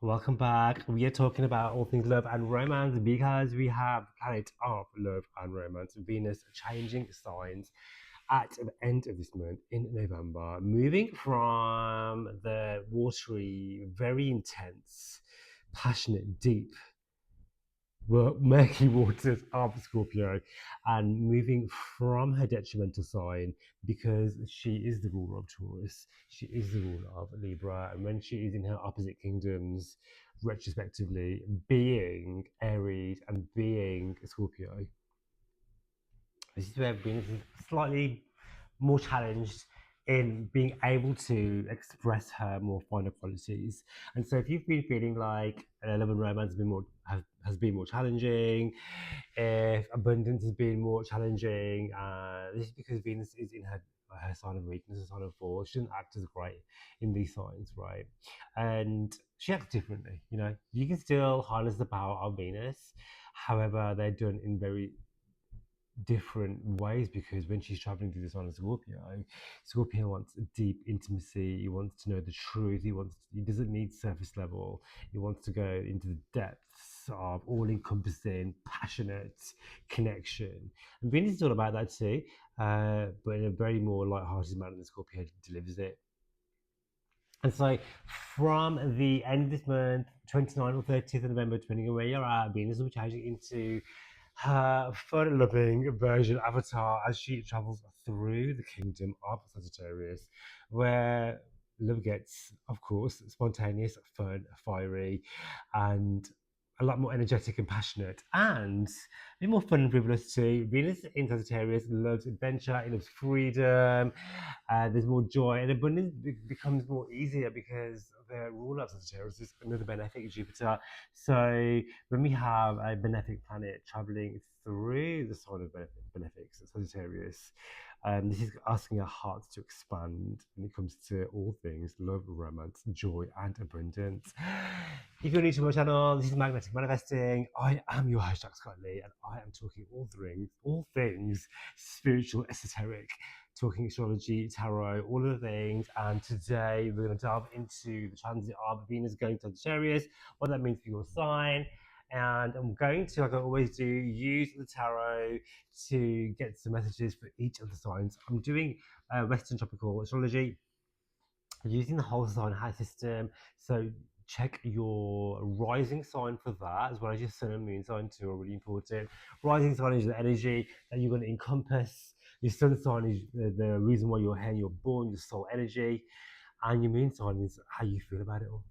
Welcome back. We are talking about all things love and romance because we have planet of love and romance, Venus changing signs at the end of this month in November, moving from the watery, very intense, passionate, deep murky waters of Scorpio and moving from her detrimental sign because she is the ruler of Taurus, she is the ruler of Libra, and when she is in her opposite kingdoms, retrospectively, being Aries and being Scorpio, this is where Venus is slightly more challenged in being able to express her more finer qualities. And so if you've been feeling like love and romance has been more challenging, if abundance has been more challenging, this is because Venus is in her sign of weakness, her sign of fall. She doesn't act as great in these signs, right? And she acts differently. You can still harness the power of Venus. However, they're done in very different ways because when she's traveling through the sign of Scorpio wants deep intimacy. He wants to know the truth. He doesn't need surface level. He wants to go into the depths of all-encompassing, passionate connection. And Venus is all about that too, but in a very more light-hearted manner than Scorpio delivers it. And so from the end of this month, 29th or 30th of November, depending on where you're at, Venus will be changing into her fun-loving version avatar as she travels through the kingdom of Sagittarius, where love gets, of course, spontaneous, fun, fiery, and a lot more energetic and passionate, and a bit more fun and frivolous too. Venus in Sagittarius loves adventure, it loves freedom, there's more joy, and abundance becomes more easier because the ruler of Sagittarius is another benefic, Jupiter. So when we have a benefic planet traveling through the sign of benefics, Sagittarius, this is asking our hearts to expand when it comes to all things love, romance, joy, and abundance. If you're new to my channel, this is Magnetic Manifesting. I am your host, Jack Scott Lee, and I am talking all things spiritual, esoteric, talking astrology, tarot, all of the things. And today we're going to dive into the transit of Venus going to Sagittarius, what that means for your sign. And I'm going to, like I always do, use the tarot to get some messages for each of the signs. I'm doing Western tropical astrology using the whole sign house system. So check your rising sign for that, as well as your sun and moon sign too are really important. Rising sign is the energy that you're going to encompass. Your sun sign is the reason why you're here, you're born, your soul energy, and your moon sign is how you feel about it all.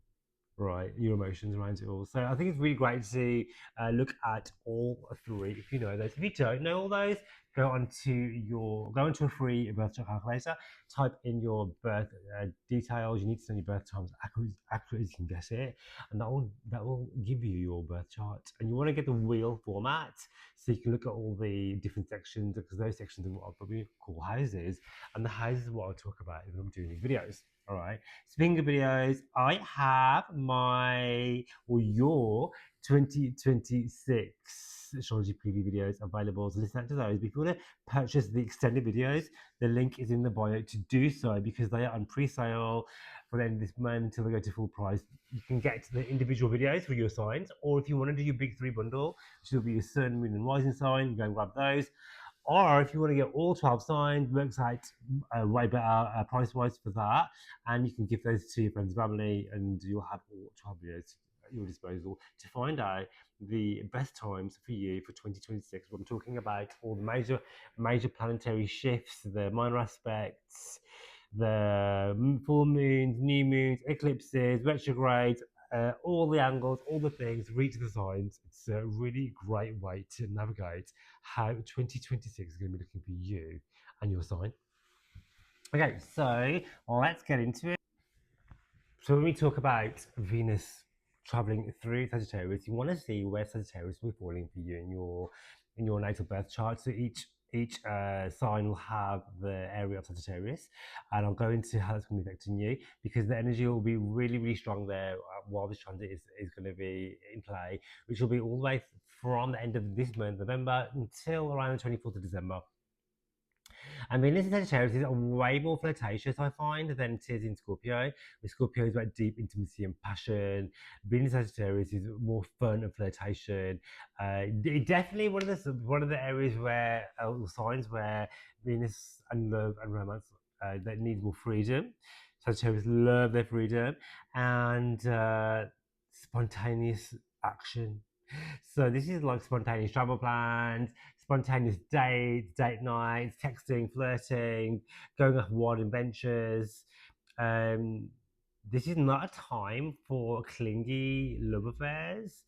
Right, your emotions around it all. So I think it's really great to look at all three. If you know those, if you don't know all those, go onto a free birth chart calculator. Type in your birth details. You need to know your birth time as accurate as you can get it, and that will give you your birth chart. And you want to get the wheel format so you can look at all the different sections, because those sections are what I'll probably call houses, and the houses are what I'll talk about when I'm doing these videos. All right. Speaking of videos, I have your 2026 astrology preview videos available. So listen out to those. But if you want to purchase the extended videos, the link is in the bio to do so, because they are on pre-sale for the end of this month until they go to full price. You can get the individual videos for your signs, or if you want to do your big three bundle, which will be your sun, moon, and rising sign, you go and grab those. Or if you want to get all 12 signs, works out way better price-wise for that. And you can give those to your friends and family, and you'll have all 12 videos at your disposal to find out the best times for you for 2026. What I'm talking about, all the major planetary shifts, the minor aspects, the full moons, new moons, eclipses, retrogrades, all the angles, all the things, reach the signs. It's a really great way to navigate how 2026 is going to be looking for you and your sign. Okay, so let's get into it. So when we talk about Venus traveling through Sagittarius, you want to see where Sagittarius will be falling for you in your natal birth chart. So each sign will have the area of Sagittarius, and I'll go into how it's going to be affecting you, because the energy will be really, really strong there while this transit is going to be in play, which will be all the way from the end of this month, November, until around the 24th of December. And Venus in Sagittarius is way more flirtatious, I find, than it is in Scorpio. With Scorpio is about deep intimacy and passion. Venus in Sagittarius is more fun and flirtation. Definitely one of the areas where signs where Venus and love and romance that needs more freedom. Sagittarius love their freedom and spontaneous action. So this is like spontaneous travel plans, spontaneous dates, date nights, texting, flirting, going off wild adventures. Um, this is not a time for clingy love affairs.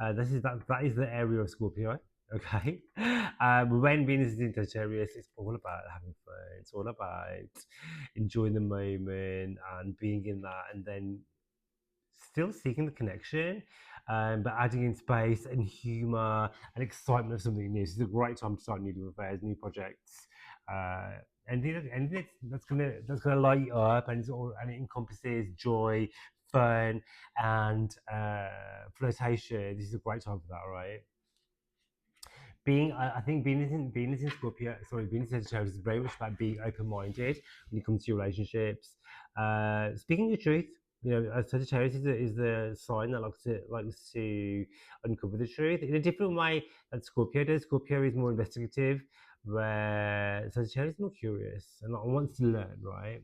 That is the area of Scorpio. Okay, when Venus is in Sagittarius, it's all about having fun. It's all about enjoying the moment and being in that, and then still seeking the connection, but adding in space and humor and excitement of something new. This is a great time to start new love affairs, new projects, uh, anything that's gonna light you up, and it encompasses joy, fun, and flirtation. This is a great time for that, right? I think Venus in Scorpio, sorry, Venus in Sagittarius is very much about being open-minded when it comes to your relationships. Speaking your truth, you know, Sagittarius is the sign that likes to uncover the truth in a different way than Scorpio does. Scorpio is more investigative, where Sagittarius is more curious and wants to learn, right?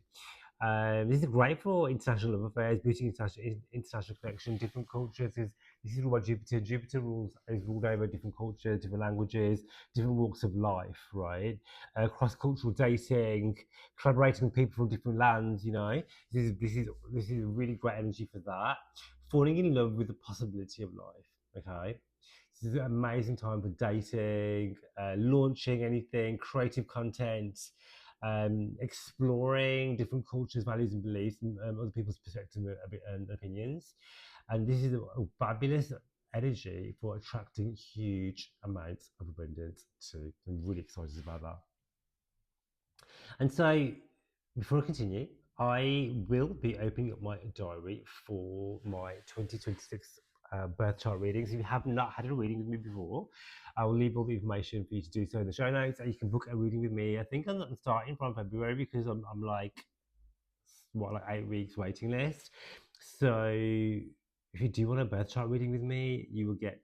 This is great for international love affairs, boosting international connection, different cultures. This is what Jupiter is ruled over different cultures, different languages, different walks of life, right? Cross-cultural dating, collaborating with people from different lands. You know, this is really great energy for that. Falling in love with the possibility of life. Okay. This is an amazing time for dating, launching anything, creative content, exploring different cultures, values, and beliefs, and other people's perspectives and opinions. And this is a fabulous energy for attracting huge amounts of abundance too. I'm really excited about that. And so, before I continue, I will be opening up my diary for my 2026 birth chart readings. If you have not had a reading with me before, I will leave all the information for you to do so in the show notes, and you can book a reading with me. I think I'm starting from February because I'm like, what, like 8 weeks waiting list. So if you do want a birth chart reading with me, you will get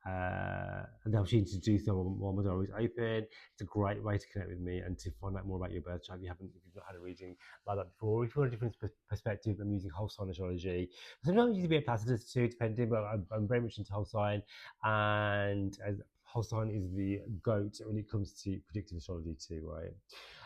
the opportunity to do so while my diary is open. It's a great way to connect with me and to find out more about your birth chart if you've not had a reading like that before. If you want a different perspective, I'm using whole sign astrology. Sometimes I use a bit of Placidus too, depending, but I'm very much into whole sign, and whole sign is the goat when it comes to predictive astrology too, right?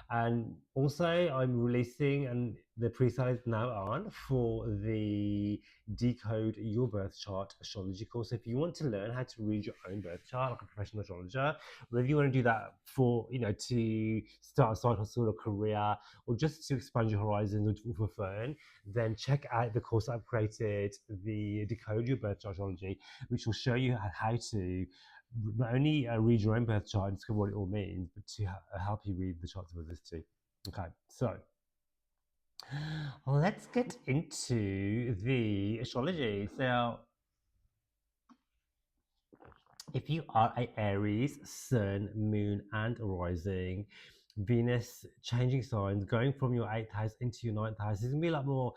And also, I'm releasing, and the pre-sale is now on for the Decode Your Birth Chart astrology course. So if you want to learn how to read your own birth chart like a professional astrologer, or if you want to do that for, you know, to start a side hustle or career, or just to expand your horizons or for fun, then check out the course I've created, the Decode Your Birth Chart astrology, which will show you how to not only read your own birth chart and discover what it all means, but to help you read the charts of others too. Okay, so let's get into the astrology. So, if you are a Aries, Sun, Moon, and Rising, Venus changing signs, going from your eighth house into your ninth house is going to be a lot more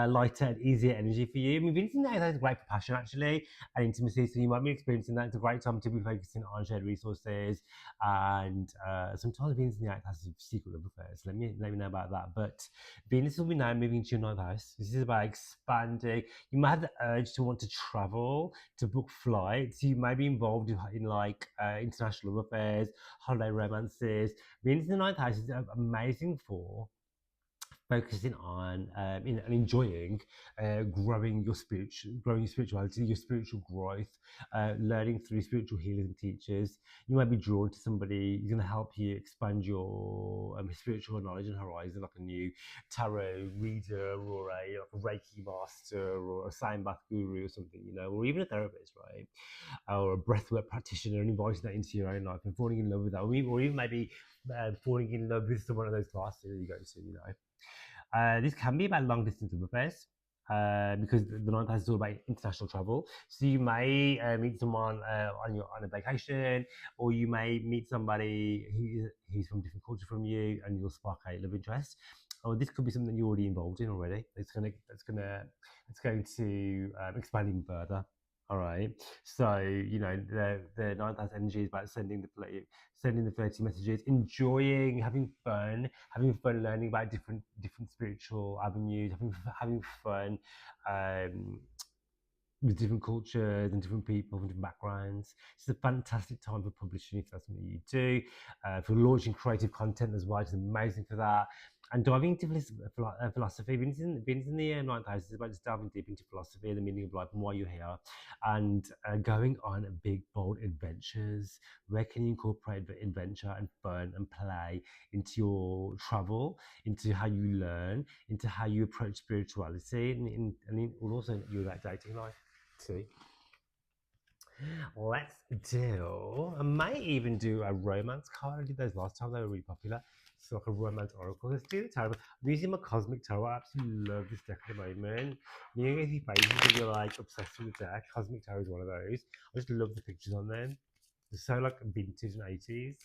lighter and easier energy for you. I mean, Venus in the eighth house is great for passion actually and intimacy, so you might be experiencing that. It's a great time to be focusing on shared resources, and sometimes Venus in the eighth house is secret love affairs. Let me know about that. But Venus will be now moving to your ninth house. This is about expanding. You might have the urge to want to travel, to book flights. You may be involved in like international love affairs, holiday romances. Venus in the ninth house is amazing for focusing on and enjoying growing your spirituality, your spiritual growth, learning through spiritual healers and teachers. You might be drawn to somebody who's going to help you expand your spiritual knowledge and horizon, like a new tarot reader or a Reiki master or a sign bath guru or something, you know, or even a therapist, right? Or a breathwork practitioner, and inviting that into your own life and falling in love with that, or even maybe falling in love with one of those classes that you go to, you know. This can be about long distance love affairs. because the ninth house is all about international travel. So you may meet someone on a vacation, or you may meet somebody who's from a different culture from you, and you'll spark a love interest. Or this could be something you're already involved in already. It's going to expand even further. All right. So the ninth house energy is about sending the flirty messages, enjoying, having fun learning about different spiritual avenues, having fun um, with different cultures and different people from different backgrounds. It's a fantastic time for publishing if that's something you do. For launching creative content as well, it's amazing for that. And diving into philosophy, Venus in the ninth house is about just diving deep into philosophy and the meaning of life and why you're here, and going on big, bold adventures. Where can you incorporate the adventure and fun and play into your travel, into how you learn, into how you approach spirituality, and also your dating life. See, let's do. I might even do a romance card. I did those last time; they were really popular. So like a romance oracle. Let's do the tarot. I'm using my cosmic tarot. I absolutely love this deck at the moment. You know, if you're like obsessed with the deck, cosmic tarot is one of those. I just love the pictures on them. They're so like vintage and 80s.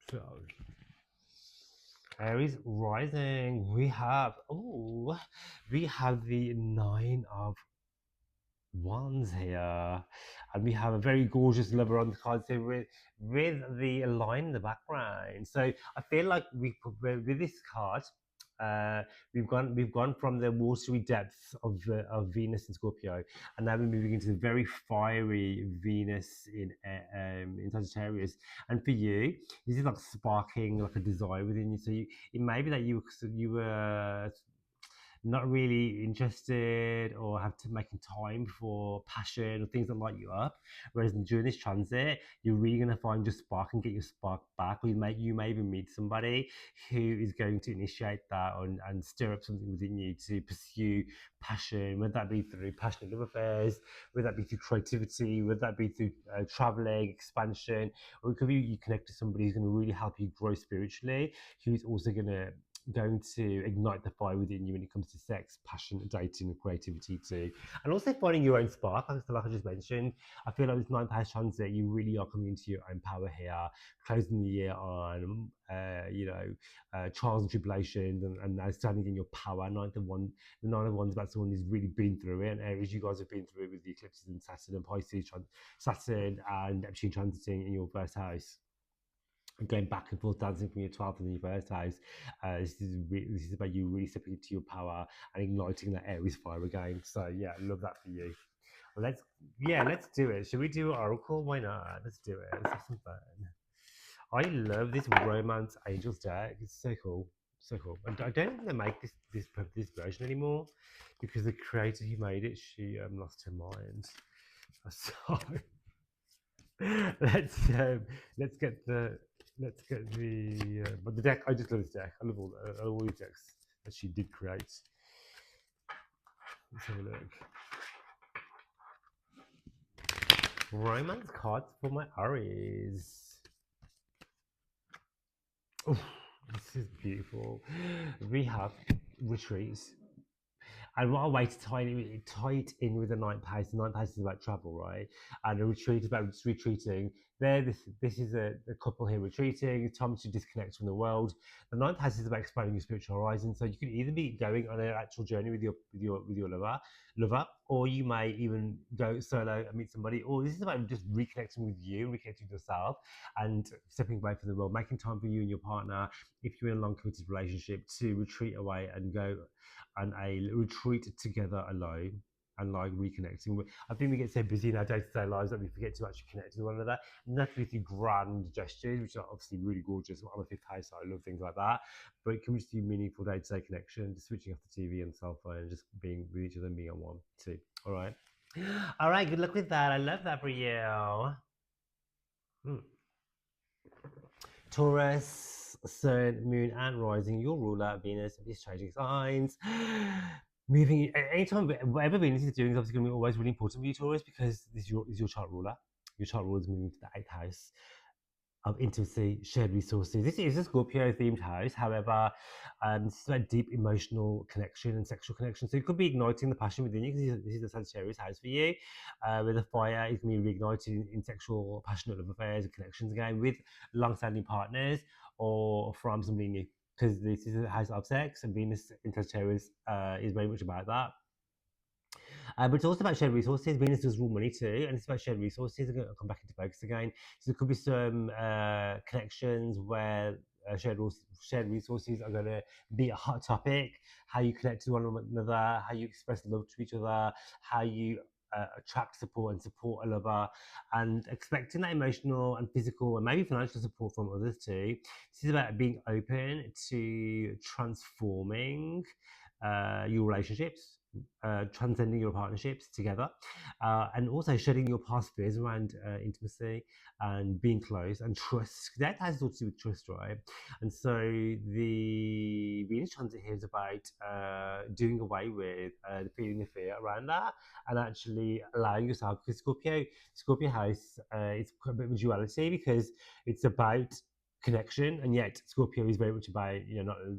So Aries rising. We have the nine of wands here, and we have a very gorgeous lover on the card here with the line in the background. So I feel like with this card, we've gone from the watery depths of Venus and Scorpio, and now we're moving into the very fiery Venus in Sagittarius. And for you, this is like sparking like a desire within you. So it may be that you were not really interested or have to making time for passion or things that light you up. Whereas during this transit, you're really going to find your spark and get your spark back, or you may even meet somebody who is going to initiate that and stir up something within you to pursue passion, whether that be through passionate love affairs, whether that be through creativity, whether that be through traveling, expansion, or it could be you connect to somebody who's going to really help you grow spiritually, who's also going to ignite the fire within you when it comes to sex, passion, dating, and creativity too. And also finding your own spark, like I just mentioned. I feel like this ninth house transit, you really are coming into your own power here, closing the year on, trials and tribulations, and now standing in your power. The nine of wands about someone who's really been through it. And Aries, you guys have been through it with the eclipses and Saturn and Pisces, Saturn and Neptune transiting in your first house, going back and forth, dancing from your 12th and your first house. This is about you really stepping into your power and igniting that Aries fire again. So yeah, I love that for you. Well, let's do it. Should we do Oracle? Why not? Let's do it. Let's have some fun. I love this romance angels deck. It's so cool. So cool. And I don't think they make this version anymore because the creator who made it, she lost her mind. So let's let's get the but the deck. I just love this deck. I love all these decks that she did create. Let's have a look. Romance cards for my Aries. Oh, this is beautiful. We have retreats. And what a way to tie it in with the ninth house. The ninth house is about travel, right? And a retreat is about retreating. This is a couple here retreating. It's time to disconnect from the world. The ninth house is about expanding your spiritual horizon. So you could either be going on an actual journey with your lover, or you may even go solo and meet somebody. Or this is about just reconnecting with you, reconnecting with yourself, and stepping away from the world, making time for you and your partner. If you're in a long committed relationship, to retreat away and go and a retreat together alone and like reconnecting. I think we get so busy in our day-to-day lives that we forget to actually connect with one another. Not with the grand gestures, which are obviously really gorgeous. I'm a fifth house, so I love things like that. But it can just be meaningful day-to-day connection, just switching off the TV and cell phone and just being with each other and being on one too. All right. All right, good luck with that. I love that for you. Taurus, Sun, Moon, and Rising, your ruler, Venus, is changing signs. Moving anytime, whatever Venus is doing is obviously going to be always really important for you, Taurus, because this is your chart ruler. Your chart ruler is moving to the 8th house of intimacy, shared resources. This is a Scorpio themed house. However, this is about deep emotional connection and sexual connection. So it could be igniting the passion within you because this is a Sagittarius house for you. Where the fire is going to be reignited in sexual, passionate love affairs and connections again with long-standing partners or from somebody new. Because this is a house of sex, and Venus in Sagittarius is very much about that. But it's also about shared resources. Venus does rule money too, and it's about shared resources. I'm going to come back into focus again. So there could be some connections where shared resources are going to be a hot topic. How you connect to one another, how you express love to each other, how you attract support and support a lover, and expecting that emotional and physical and maybe financial support from others too. This is about being open to transforming your relationships, transcending your partnerships together, and also shedding your past fears around intimacy and being close and trust. That has all to do with trust, right? And so the Venus transit here is about doing away with the feeling of fear around that and actually allowing yourself, because Scorpio house, it's a bit of a duality because it's about connection, and yet Scorpio is very much about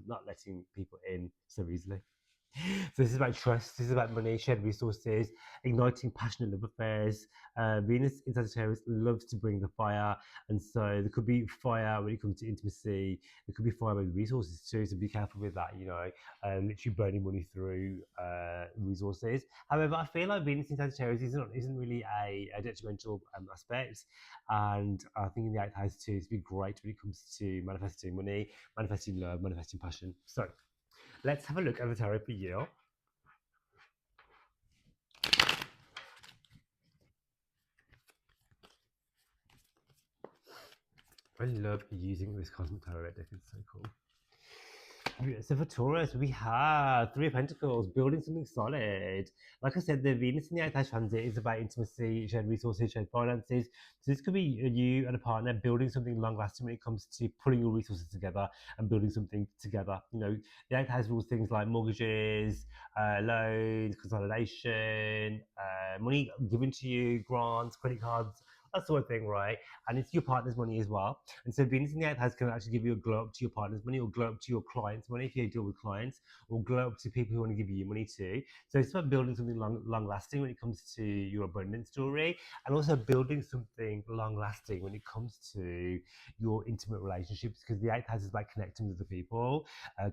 not letting people in so easily. So this is about trust. This is about money, shared resources, igniting passionate love affairs. Venus in Sagittarius loves to bring the fire, and so there could be fire when it comes to intimacy. There could be fire with resources too. So be careful with that. Literally burning money through resources. However, I feel like Venus in Sagittarius isn't really a detrimental aspect, and I think in the eighth house too, it's be great when it comes to manifesting money, manifesting love, manifesting passion. So let's have a look at the tarot for you. I love using this cosmic tarot deck. It's so cool. So for Taurus, we have Three of Pentacles, building something solid. Like I said, the Venus in the eighth house transit is about intimacy, shared resources, shared finances. So this could be you and a partner building something long-lasting when it comes to pulling your resources together and building something together. The eighth house rules things like mortgages, loans, consolidation, money given to you, grants, credit cards, that sort of thing, right? And it's your partner's money as well. And so Venus in the eighth house can actually give you a glow up to your partner's money, or glow up to your clients' money if you deal with clients, or glow up to people who want to give you money too. So it's about building something long lasting when it comes to your abundance story, and also building something long lasting when it comes to your intimate relationships, because the eighth house is about connecting with other people,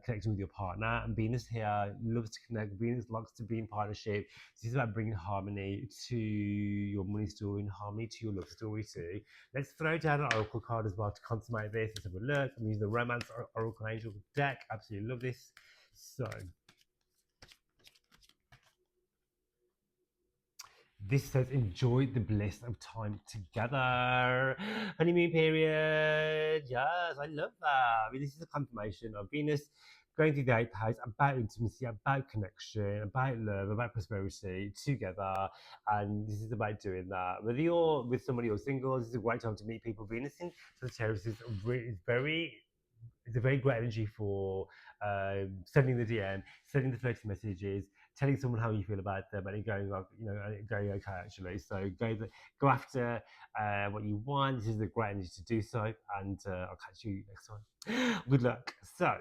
connecting with your partner. And Venus here loves to connect. Venus likes to be in partnership. This is about bringing harmony to your money story and harmony to your love story too. Let's throw down an oracle card as well to consummate this. Let's have a look. I'm using the Romance Oracle Angel deck. Absolutely love this. So this says, enjoy the bliss of time together. Honeymoon period. Yes, I love that. I mean, this is a confirmation of Venus going through the eighth house, about intimacy, about connection, about love, about prosperity together. And this is about doing that. Whether you're with somebody or single, this is a great time to meet people. Venus in Sagittarius is it's a very great energy for sending the DM, sending the flirty messages, telling someone how you feel about them, and it going going okay actually. So go after what you want. This is a great energy to do so, and I'll catch you next time. Good luck. So,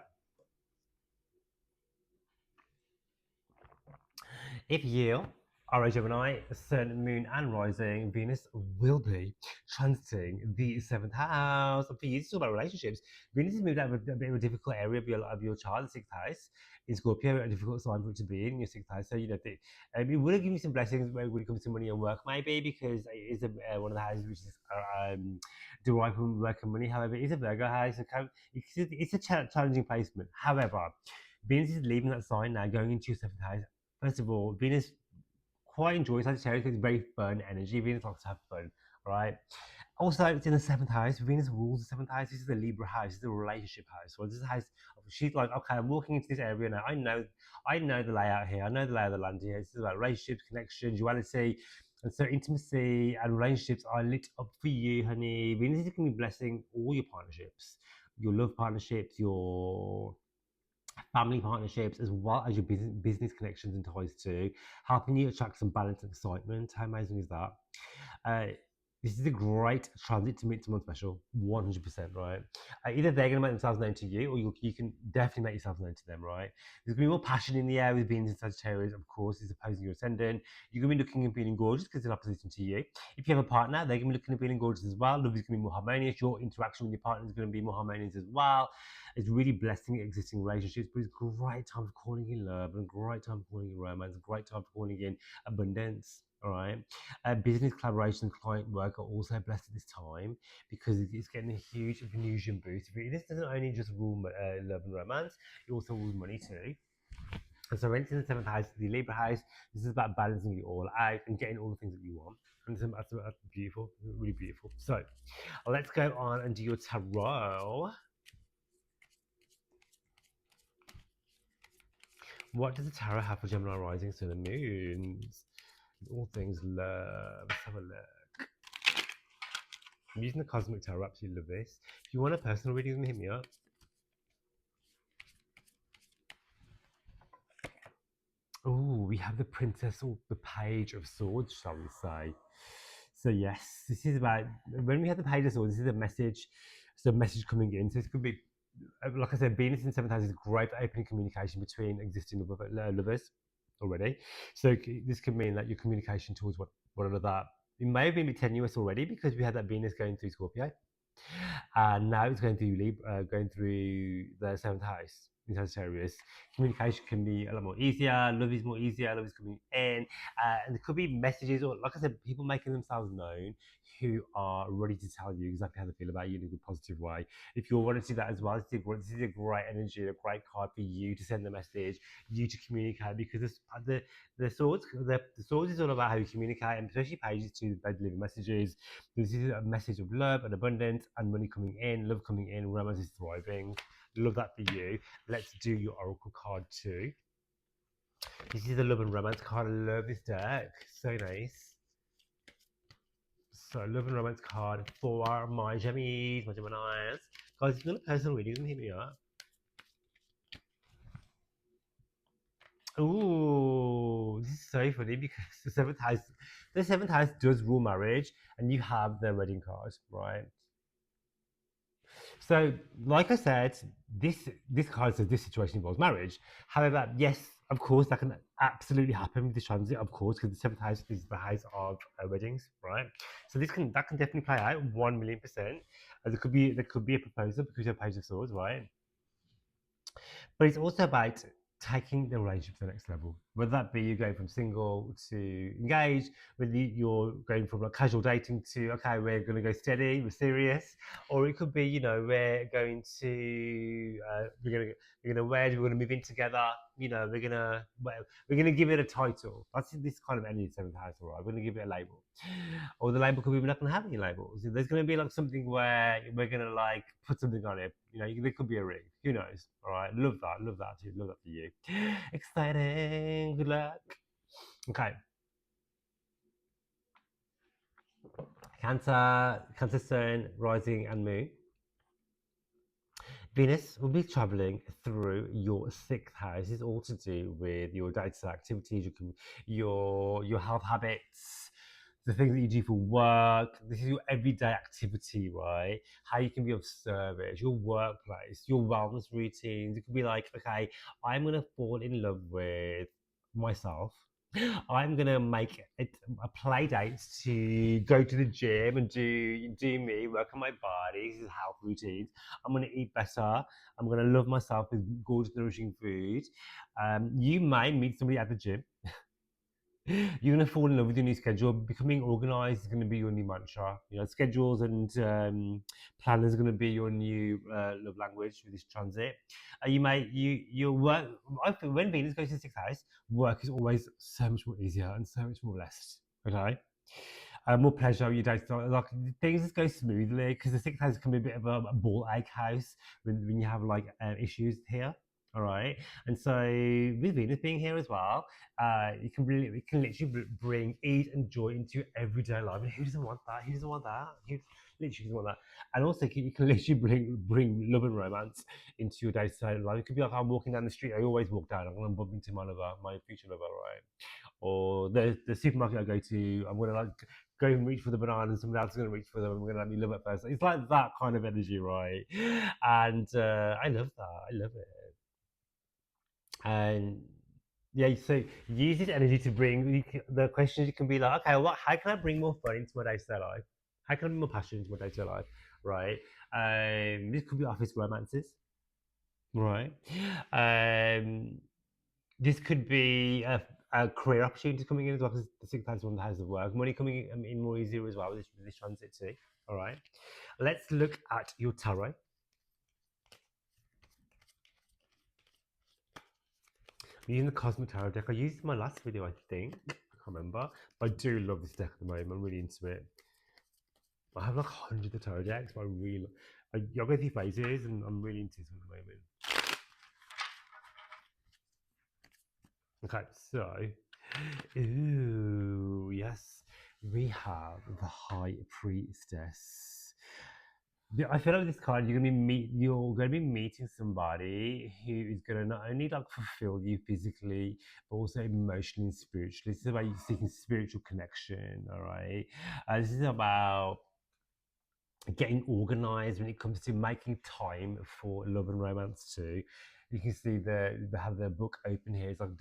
if you are a Gemini, Sun, Moon, and Rising, Venus will be transiting the seventh house. And for you, it's all about relationships. Venus has moved out of a bit of a difficult area of your chart, the sixth house. In Scorpio, a difficult sign for it to be in your sixth house. So, it will give you some blessings when it comes to money and work, maybe, because it is one of the houses which is derived from work and money. However, it is a Virgo house. So it's a challenging placement. However, Venus is leaving that sign now, going into your seventh house. First of all, Venus quite enjoys Sagittarius because it's very fun energy. Venus likes to have fun, right? Also, it's in the seventh house. Venus rules the seventh house. This is the Libra house. This is the relationship house. So this is the house. She's like, okay, I'm walking into this area now. I know the layout here. I know the layout of the land here. This is about relationships, connection, duality, and so intimacy and relationships are lit up for you, honey. Venus is going to be blessing all your partnerships, your love partnerships, your family partnerships, as well as your business connections and ties too, helping you attract some balance and excitement. How amazing is that? Uh, this is a great transit to meet someone special, 100%, right? Either they're going to make themselves known to you, or you can definitely make yourself known to them, right? There's going to be more passion in the air with being in Sagittarius, of course, is opposing your ascendant. You're going to be looking and feeling gorgeous because it's in opposition to you. If you have a partner, they're going to be looking and feeling gorgeous as well. Love is going to be more harmonious. Your interaction with your partner is going to be more harmonious as well. It's really blessing existing relationships, but it's a great time for calling in love, and a great time for calling in romance, a great time for calling in abundance. All right. Business collaboration, client work are also blessed at this time because it's getting a huge Venusian boost. This doesn't only just rule love and romance, it also rules money too. And so, when it's in the seventh house, the Libra house, this is about balancing it all out and getting all the things that you want. And that's beautiful, really beautiful. So, let's go on and do your tarot. What does the tarot have for Gemini rising, sun, and moons? All things love. Let's have a look. I'm using the Cosmic Tarot. I absolutely love this. If you want a personal reading, hit me up. Oh, we have the Princess or the Page of Swords, shall we say. So yes, this is about, when we have the Page of Swords, this is a message. It's a message coming in. So this could be, like I said, Venus in 7th house is great for opening communication between existing lovers already. So this could mean that your communication towards one another, it may have been a bit tenuous already because we had that Venus going through Scorpio. And now it's going through going through the 7th house in Sagittarius. Communication can be a lot more easier. Love is more easier. Love is coming in, and there could be messages, or like I said, people making themselves known who are ready to tell you exactly how they feel about you in a good, positive way. If you want to do that as well, this is a great energy, a great card for you to send the message, you to communicate, because the swords, the swords is all about how you communicate, and especially pages to they deliver messages. This is a message of love and abundance and money coming in, love coming in, romance is thriving. Love that for you. Let's do your oracle card too. This is the love and romance card. I love this deck. So nice. So love and romance card for my Gemmies, my Geminis. Guys, if you want a personal reading, hit me up. Ooh, this is so funny because the seventh house does rule marriage, and you have the wedding card, right? So, like I said, this card says this situation involves marriage. However, yes, of course, that can absolutely happen with this transit, of course, because the 7th house is the house of weddings, right? So that can definitely play out 1,000,000%. There could be a proposal because you have Page of Swords, right? But it's also about taking the relationship to the next level. Whether that be you going from single to engaged, whether you're going from like casual dating to, okay, we're going to go steady, we're serious, or it could be, we're going to we're going to wed, we're going to move in together, we're going to give it a title. That's this kind of energy 7th house, all right? We're going to give it a label, or the label could be we're not going to have any labels. There's going to be like something where we're going to like put something on it. There could be a ring. Who knows? All right. Love that. Love that too. Love that for you. Exciting. Good luck. Okay. Cancer Sun, rising and moon. Venus will be traveling through your 6th house. It's all to do with your day-to-day activities, your health habits, the things that you do for work. This is your everyday activity, right? How you can be of service, your workplace, your wellness routines. It could be like, okay, I'm going to fall in love with myself. I'm gonna make it a play date to go to the gym and do me, work on my body. This is health routines. I'm gonna eat better. I'm gonna love myself with gorgeous, nourishing food. You may meet somebody at the gym. You're going to fall in love with your new schedule. Becoming organized is going to be your new mantra. Schedules and planners are going to be your new love language with this transit. Your work. I think when Venus goes to the 6th house, work is always so much more easier and so much more less. Okay. More pleasure. Your day like things just go smoothly because the 6th house can be a bit of a ball ache house when you have like issues here. All right, and so with Venus being here as well, it can literally bring ease and joy into your everyday life. And who doesn't want that? Who doesn't want that? Who literally doesn't want that? And also, you can literally bring love and romance into your day-to-day life. It could be like I'm walking down the street. I always walk down. I'm going to bump into my future lover, right? or the supermarket I go to, I'm gonna like go and reach for the banana, and someone else is gonna reach for them, and we're gonna let me love it first. It's like that kind of energy, right? And I love that. I love it. And yeah, so use this energy to bring the questions. You can be like, okay, what? How can I bring more fun into my day-to-day life? How can I bring more passion into my day-to-day life? Right. This could be office romances. Right. Um, this could be a career opportunity coming in as well, because the sixth house is one of the houses of work. Money coming in more easier as well with this transit too. All right. Let's look at your tarot. I'm using the Cosmic Tarot deck. I used it in my last video, I think. I can't remember. But I do love this deck at the moment. I'm really into it. I have like hundreds of tarot decks, but I go through phases, and I'm really into this at the moment. Okay, so, ooh, yes, we have the High Priestess. I feel like this card, you're gonna be meeting somebody who is gonna not only like fulfill you physically, but also emotionally and spiritually. This is about you seeking spiritual connection. All right, this is about getting organized when it comes to making time for love and romance too. You can see they have their book open here. It's like,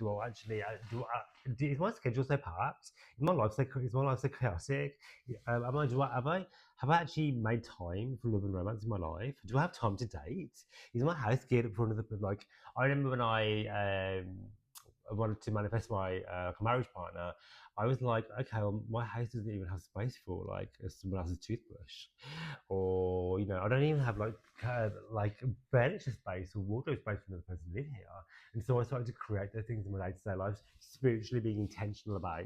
is my schedule so packed? Is my life so chaotic? Have I actually made time for love and romance in my life? Do I have time to date? Is my house geared up for another? Like, I remember when I wanted to manifest my marriage partner. I was like, okay, well, my house doesn't even have space for like someone else's toothbrush, or I don't even have like furniture space or wardrobe space for another person to live here. And so I started to create those things in my day-to-day life, spiritually being intentional about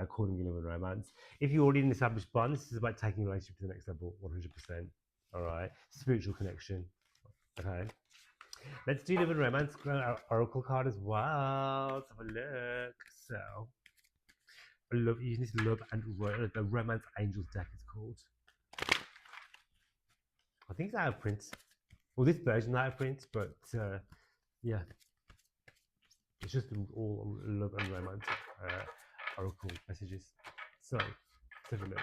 calling in love and romance. If you're already in an established bond, this is about taking a relationship to the next level, 100%. All right, spiritual connection. Okay, let's do love and romance oracle card as well. Let's have a look. So, I love using this love and the romance angels deck. It's called. I think it's out of print. Well, this version out of print, but yeah, it's just all love and romance oracle messages. So, let's have a look.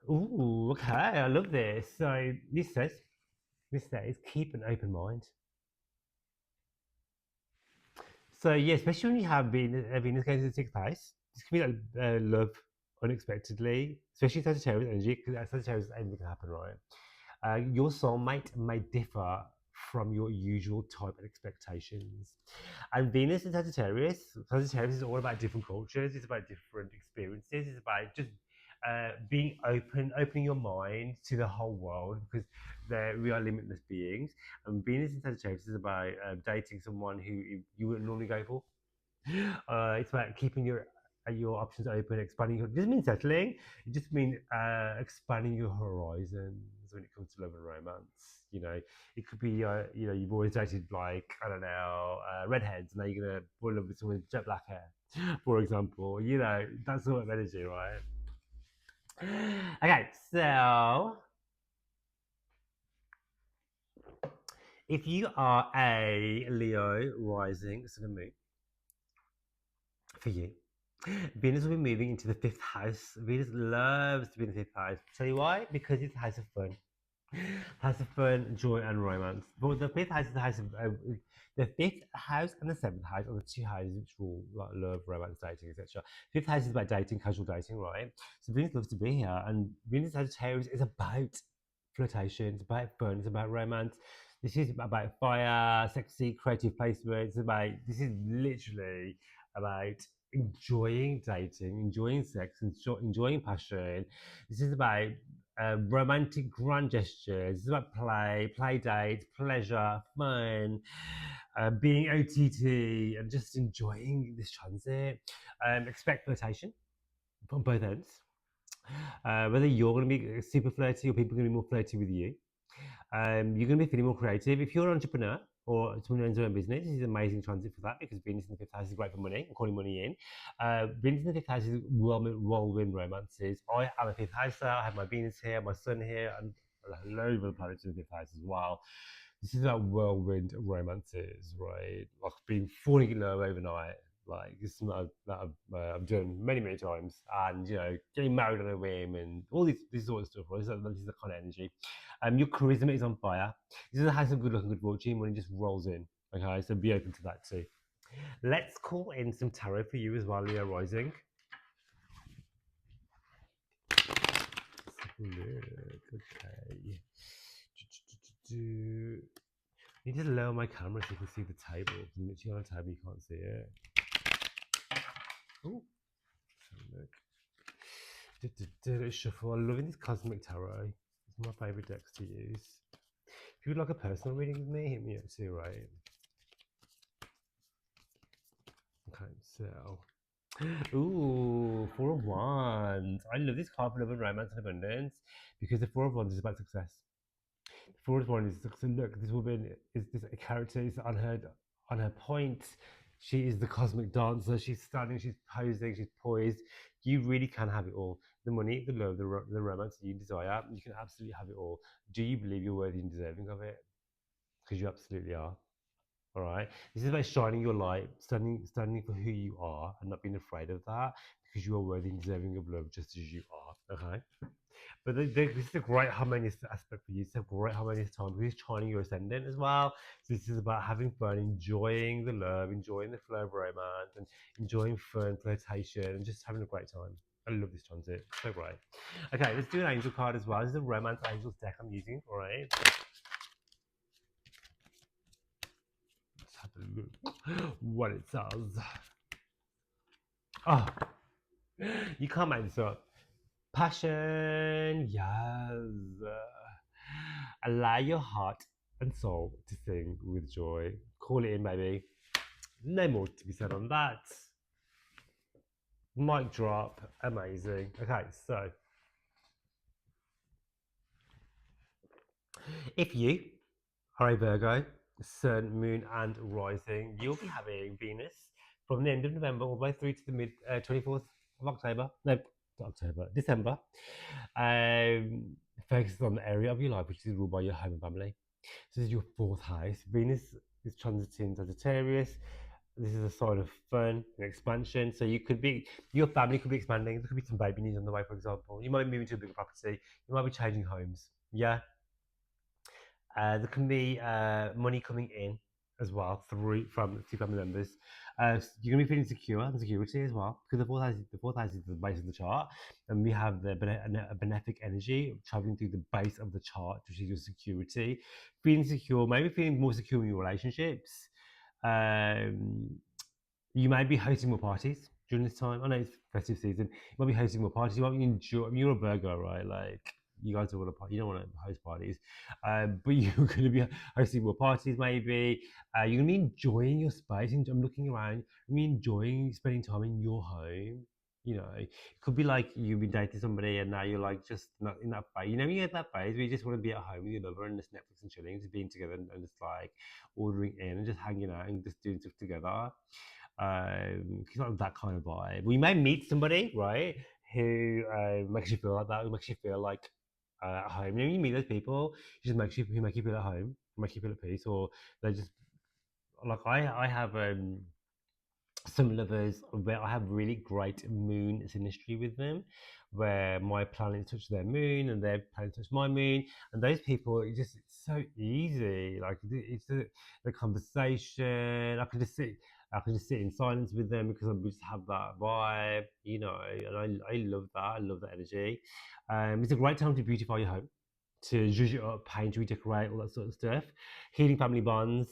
Ooh, okay, I love this. So this says, keep an open mind. So yeah, especially when you have Venus going to the sixth house, this can be like love unexpectedly, especially Sagittarius energy, because Sagittarius anything can happen, right? Your soulmate may differ from your usual type of expectations. And Venus and Sagittarius is all about different cultures, it's about different experiences, it's about just being opening your mind to the whole world, because we are limitless beings. And Venus in Sagittarius is about dating someone who you wouldn't normally go for. It's about keeping your options open, expanding your. It doesn't mean settling. It just means expanding your horizons when it comes to love and romance. It could be you've always dated like I don't know redheads, and now you're gonna fall in love with someone with jet black hair, for example. That sort of energy, right? Okay, so if you are a Leo rising, sun and moon, for you, Venus will be moving into the fifth house. Venus loves to be in the fifth house. Tell you why? Because it's the house of fun. House of fun, joy, and romance. But the fifth house is the house of the fifth house and the seventh house are the two houses which rule like love, romance, dating, etc. Fifth house is about dating, casual dating, right? So Venus loves to be here, and Venus Sagittarius is about flirtation. It's about fun. It's about romance. This is about fire, sexy, creative placement. This is literally about enjoying dating, enjoying sex, enjoying passion. This is about romantic grand gestures. This is about play dates, pleasure, fun, being OTT, and just enjoying this transit. Expect flirtation from both ends. Whether you're going to be super flirty or people are going to be more flirty with you. You're going to be feeling more creative. If you're an entrepreneur or someone who owns their own business, this is an amazing transit for that, because Venus in the fifth house is great for money and calling money in. Venus in the fifth house is whirlwind romances. I am a fifth houser. I have my Venus here, my Sun here, and a load of other planets in the fifth house as well. This is that whirlwind romances, right? Like being falling in love overnight. Like this is something I've done many, many times, and getting married on a whim and all this sort of stuff. Right? This is the kind of energy. Your charisma is on fire. This is a house of good luck and good fortune when it just rolls in. Okay, so be open to that too. Let's call in some tarot for you as well, Leo Rising. Look, okay. I need to lower my camera so you can see the table. I'm literally on a table, you can't see it. Oh, look. Shuffle. I'm loving this Cosmic Tarot. It's my favourite decks to use. If you would like a personal reading with me, hit me up too, right? Okay, so. Ooh, Four of Wands. I love this card for love and romance and abundance because the Four of Wands is about success. The Four of Wands is look, this woman is this a character is on her point. She is the cosmic dancer. She's standing, she's posing, she's poised. You really can have it all. The money, the love, the romance that you desire, you can absolutely have it all. Do you believe you're worthy and deserving of it? Because you absolutely are. All right. This is about shining your light, standing for who you are, and not being afraid of that, because you are worthy and deserving of love just as you are. Okay. But this is a great harmonious aspect for you. It's a great harmonious time because it's shining your ascendant as well. So this is about having fun, enjoying the love, enjoying the flow of romance, and enjoying fun, flirtation, and just having a great time. I love this transit. So great. Okay, let's do an angel card as well. This is a romance angels deck I'm using. All right. Let's have a look what it says. Oh, you can't make this up. Passion, yes. Allow your heart and soul to sing with joy. Call it in, baby. No more to be said on that. Mic drop. Amazing. Okay, so if you are a Virgo, Sun, Moon, and Rising, you'll be having Venus from the end of November all the way through to the mid 24th of October. No, October, December. Focuses on the area of your life which is ruled by your home and family. So this is your fourth house. Venus is transiting Sagittarius. This is a sign of fun and expansion. So your family could be expanding. There could be some baby news on the way, for example. You might move into a bigger property. You might be changing homes. Yeah. There can be money coming in as well from two family members. You're going to be feeling secure and security as well because the fourth house is the base of the chart, and we have the a benefic energy traveling through the base of the chart, which is your security. Feeling secure, maybe feeling more secure in your relationships. Um, you may be hosting more parties during this time. I know it's festive season. You might be hosting more parties. You might be enjoy. I mean, you're a Virgo, right? Like you guys don't want to. You don't want to host parties, but you're going to be hosting more parties. Maybe you're going to be enjoying your space. I'm looking around. You're going to be enjoying spending time in your home. It could be like you've been dating somebody and now you're like just not in that phase. You get that phase where you just want to be at home with your lover and just Netflix and chilling, just being together and just like ordering in and just hanging out and just doing stuff together. He's not that kind of vibe. We may meet somebody, right, who makes you feel like that, who makes you feel like at home. You meet those people, who make you feel at home, make you feel at peace, or they just like I have some lovers where I have really great moon synastry with them, where my planet touches their moon and their planet touches my moon, and those people, it's so easy. Like it's the conversation. I can just sit in silence with them because I just have that vibe, and I love that. I love that energy. It's a great time to beautify your home, to zhuzh it up, paint, redecorate, all that sort of stuff. Healing family bonds,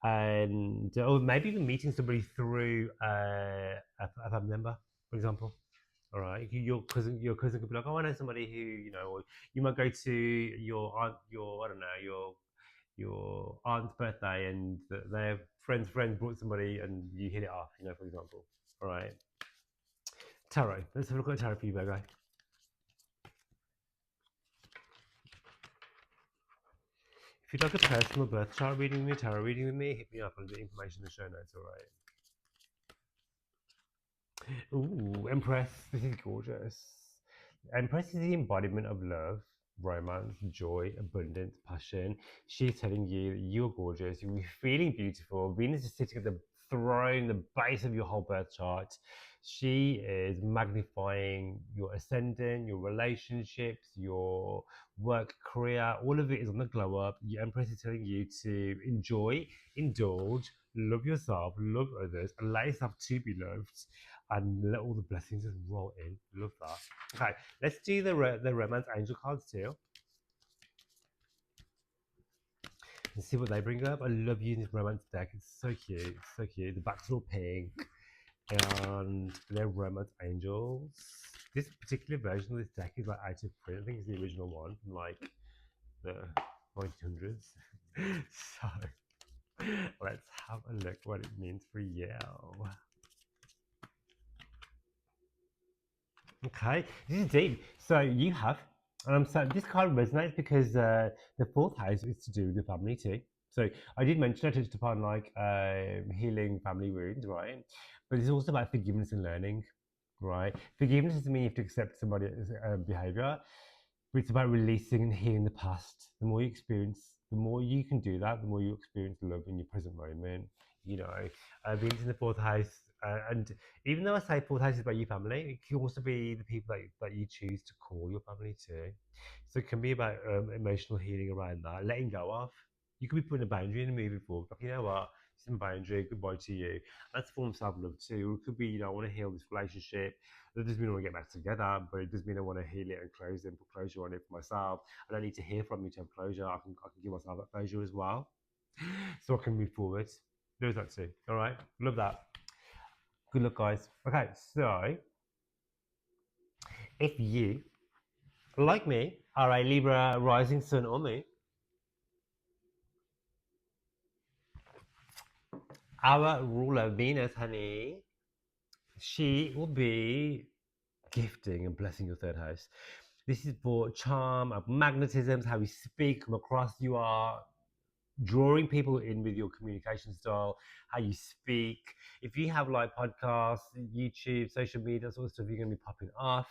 and or maybe even meeting somebody through a family member, for example. All right, your cousin could be like, oh, I know somebody who or you might go to your I don't know, your aunt's birthday, and their friends brought somebody, and you hit it off, for example. All right, tarot. Let's have a look at tarot for you, Virgo. If you'd like a personal birth chart reading with me, tarot reading with me, hit me up on the information in the show notes. All right. Ooh, Empress. This is gorgeous. Empress is the embodiment of love. romance, joy, abundance, passion. She's telling you that you're gorgeous, you're feeling beautiful. Venus is sitting at the throne, the base of your whole birth chart. She is magnifying your ascendant, your relationships, your work, career. All of it is on the glow up. Your Empress is telling you to enjoy, indulge, love yourself, love others, allow yourself to be loved, and let all the blessings just roll in. Love that. Okay, let's do the romance angel cards too and see what they bring up. I love using this romance deck. It's so cute. It's so cute. The back's all pink and they're romance angels. This particular version of this deck is like out of print. I think it's the original one from like the 1900s. So let's have a look what it means for you. Okay, this is deep. So you have, so this card resonates because the fourth house is to do with the family too. So I did mention, I touched upon like healing family wounds, right? But it's also about forgiveness and learning, right? Forgiveness doesn't mean you have to accept somebody's behavior, but it's about releasing and healing the past. The more you experience, the more you can do that, the more you experience love in your present moment. You know, Venus in the fourth house, and even though I say fourth house is about your family, it can also be the people that you choose to call your family too. So it can be about emotional healing around that, letting go of. You could be putting a boundary in and moving forward. Like, you know what? It's a boundary. Goodbye to you. That's a form of self love too. Or it could be, I want to heal this relationship. That doesn't mean I want to get back together, but it does mean I want to heal it and close it and put closure on it for myself. I don't need to hear from you to have closure. I can give myself that closure as well. So I can move forward. There's that too. All right. Love that. Good luck, guys. Okay, so if you, like me, are a Libra rising sun or moon, our ruler Venus, honey, she will be gifting and blessing your third house. This is for charm, magnetism, how you speak, come across you are, drawing people in with your communication style, how you speak. If you have like podcasts, YouTube, social media, sort of stuff, you're going to be popping off.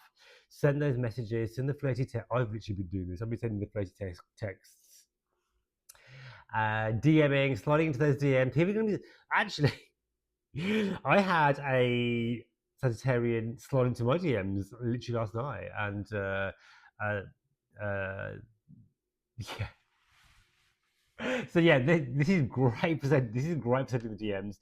Send those messages, send the flirty text. I've literally been doing this. I've been sending the flirty texts, DMing, sliding into those DMs. People are going to be actually. I had a Sagittarian slide into my DMs literally last night, and uh, uh, yeah. So yeah, this is great This is great for sending the DMs.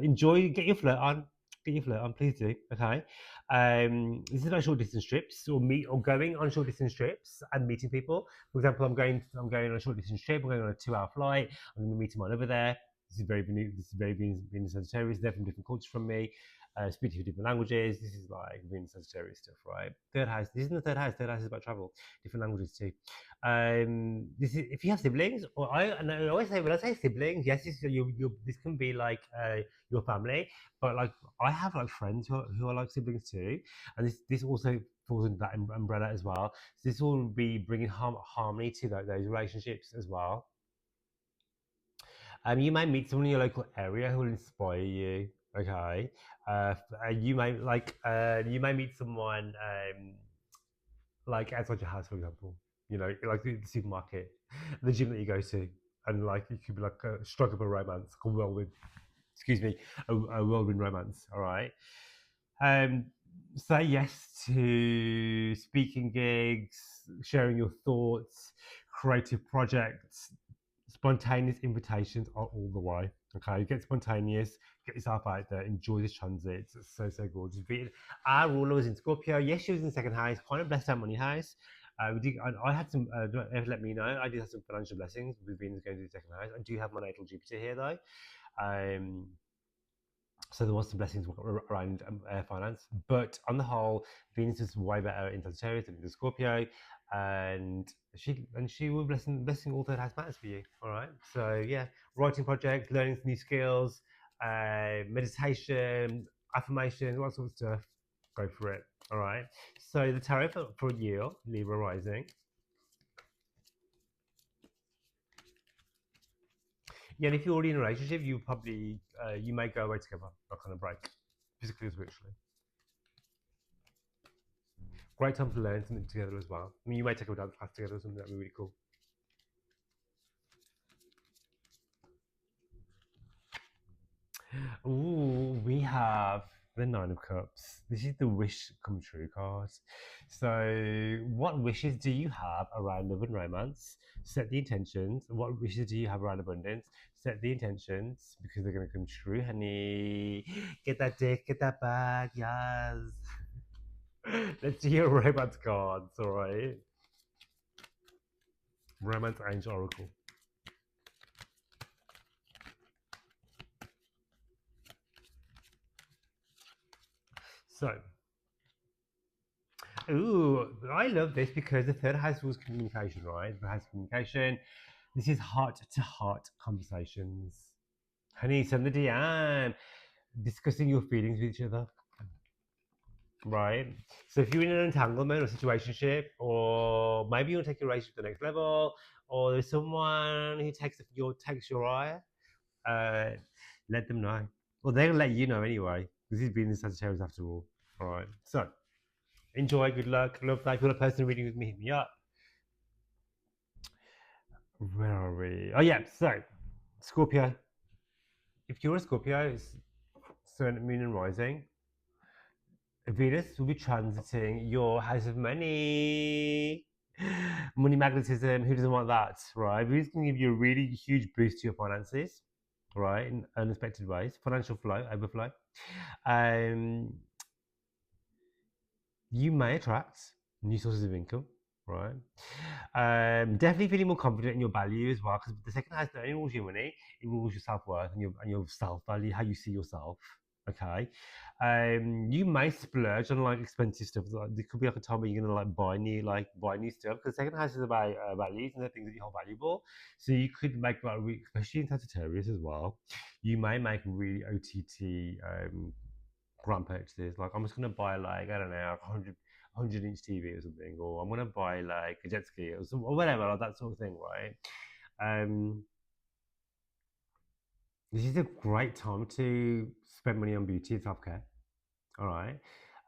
Enjoy, get your flirt on, please do. Okay, this is about short distance trips or going on short distance trips and meeting people. For example, I'm going on a short distance trip. I'm going on a 2 hour flight. I'm going to meet someone over there. This is very Venus Sagittarius. They're from different cultures from me. Speak to different languages. This is like Venus Sagittarius stuff, right? Third house. This isn't the third house. Third house is about travel, different languages too. This is if you have siblings, or and I always say when I say siblings, yes, this can be like your family, but like I have like friends who are like siblings too, and this also falls into that umbrella as well. So this will be bringing harmony to those relationships as well. You might meet someone in your local area who will inspire you. Okay, you might meet someone like outside your house, for example. Like the supermarket, the gym that you go to, and like it could be like a strike up a romance, called whirlwind. Excuse me, a whirlwind romance. All right. Um, say yes to speaking gigs, sharing your thoughts, creative projects. Spontaneous invitations are all the way. Okay, get spontaneous, get yourself out there, enjoy this transit. It's so gorgeous. Our ruler was in Scorpio. Yes, she was in the second house, kind of blessed out money house. I had some. Don't ever let me know. I did have some financial blessings with Venus going to the second house. I do have my natal Jupiter here though. Um, so there was some blessings around finance, but on the whole, Venus is way better in Sagittarius than in Scorpio, and she will blessing all third house matters for you. All right, so yeah, writing projects, learning new skills, meditation, affirmation, all sorts of stuff. Go for it. All right. So the tarot for you, Libra rising. Yeah, and if you're already in a relationship, you probably you may go away together, not kind of break, physically or spiritually. Great time to learn something together as well. I mean, you might take a dance class together or something. That'd be really cool. Ooh, we have the Nine of Cups. This is the wish come true card. So, what wishes do you have around love and romance? Set the intentions. What wishes do you have around abundance? Set the intentions because they're going to come true, honey. Get that dick, get that bag, yes. Let's do your romance cards, all right? Romance Angel Oracle. So, ooh, I love this because the third house rules communication, right? The house of communication. This is heart to heart conversations. Honey, send the DM, discussing your feelings with each other, right? So if you're in an entanglement or situationship, or maybe you want to take your relationship to the next level, or there's someone who takes your eye, uh, let them know. Well, they'll let you know anyway. This is being the Sagittarius after all. All right. So enjoy. Good luck. Love life. If you want a personal reading with me, hit me up. Where are we? Oh yeah. So Scorpio. If you're a Scorpio, it's Sun, Moon, and Rising. Venus will be transiting your house of money. Money magnetism, who doesn't want that, right? Venus can give you a really huge boost to your finances, right? In unexpected ways. Financial flow, overflow. Um, you may attract new sources of income, right? Definitely feeling more confident in your value as well, because the second house not only rules your money, it rules your self worth and your self value, how you see yourself. Okay, you may splurge on like expensive stuff. Like, there could be like a time where you're gonna like buy new stuff because the second house is about these and the things that you hold valuable. So you could make like especially in Sagittarius as well. You may make really OTT grand purchases. Like I'm just gonna buy like I don't know, 100 inch TV or something, or I'm gonna buy like a jet ski or whatever, like that sort of thing, right? Um, this is a great time to spend money on beauty and self care. All right.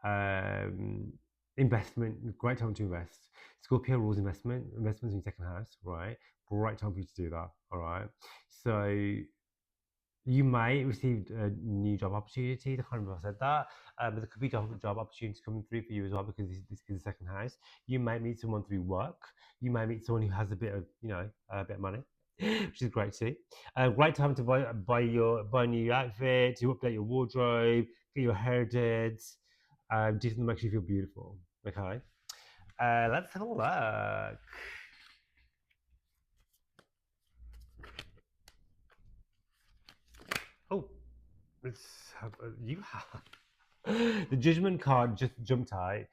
Um, investment, great time to invest. Scorpio rules investments in your second house, right? Great time for you to do that. All right. So you might receive a new job opportunity. I can't remember if I said that, but there could be job opportunities coming through for you as well because this is the second house. You might meet someone through work. You might meet someone who has a bit of, a bit of money, which is great too. Great time to buy a new outfit, to update your wardrobe, get your hair did, do something that makes you feel beautiful. Okay, let's have a look. Oh, let's have you have. The judgment card just jumped out.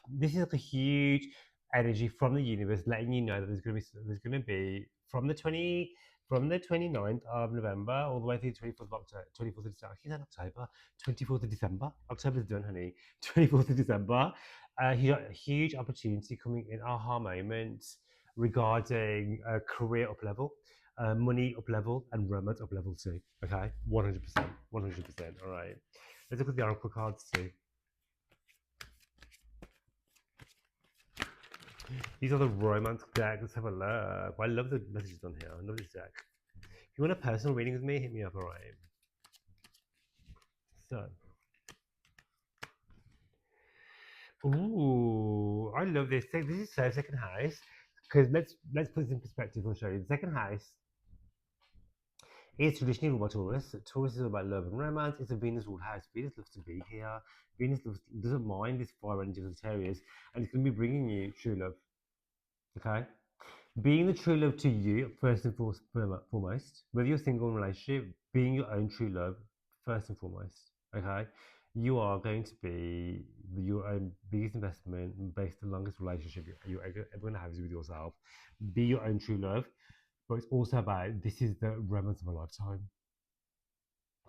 This is like a huge energy from the universe letting you know that there's going to be from the 29th of November all the way through the 24th of October, 24th of December. I keep saying October, 24th of December. October's done, honey. 24th of December. You got a huge opportunity coming in aha moments regarding career up level, money up level, and romance up level too. Okay, 100%, 100%. All right. Let's look at the oracle cards too. These are the romance deck. Let's have a look. I love the messages on here. I love this deck. If you want a personal reading with me, hit me up, alright? So, ooh, I love this. This is so second house because let's put this in perspective. I'll show you. The second house is traditionally ruled by Taurus. Taurus is about love and romance. It's a Venus ruled house. Venus loves to be here. Doesn't mind this fire energy of Sagittarius, and it's going to be bringing you true love. Okay, being the true love to you first and foremost, whether you're single in a relationship, being your own true love first and foremost. Okay, you are going to be your own biggest investment, based the longest relationship you're ever going to have is with yourself. Be your own true love, but it's also about this is the romance of a lifetime.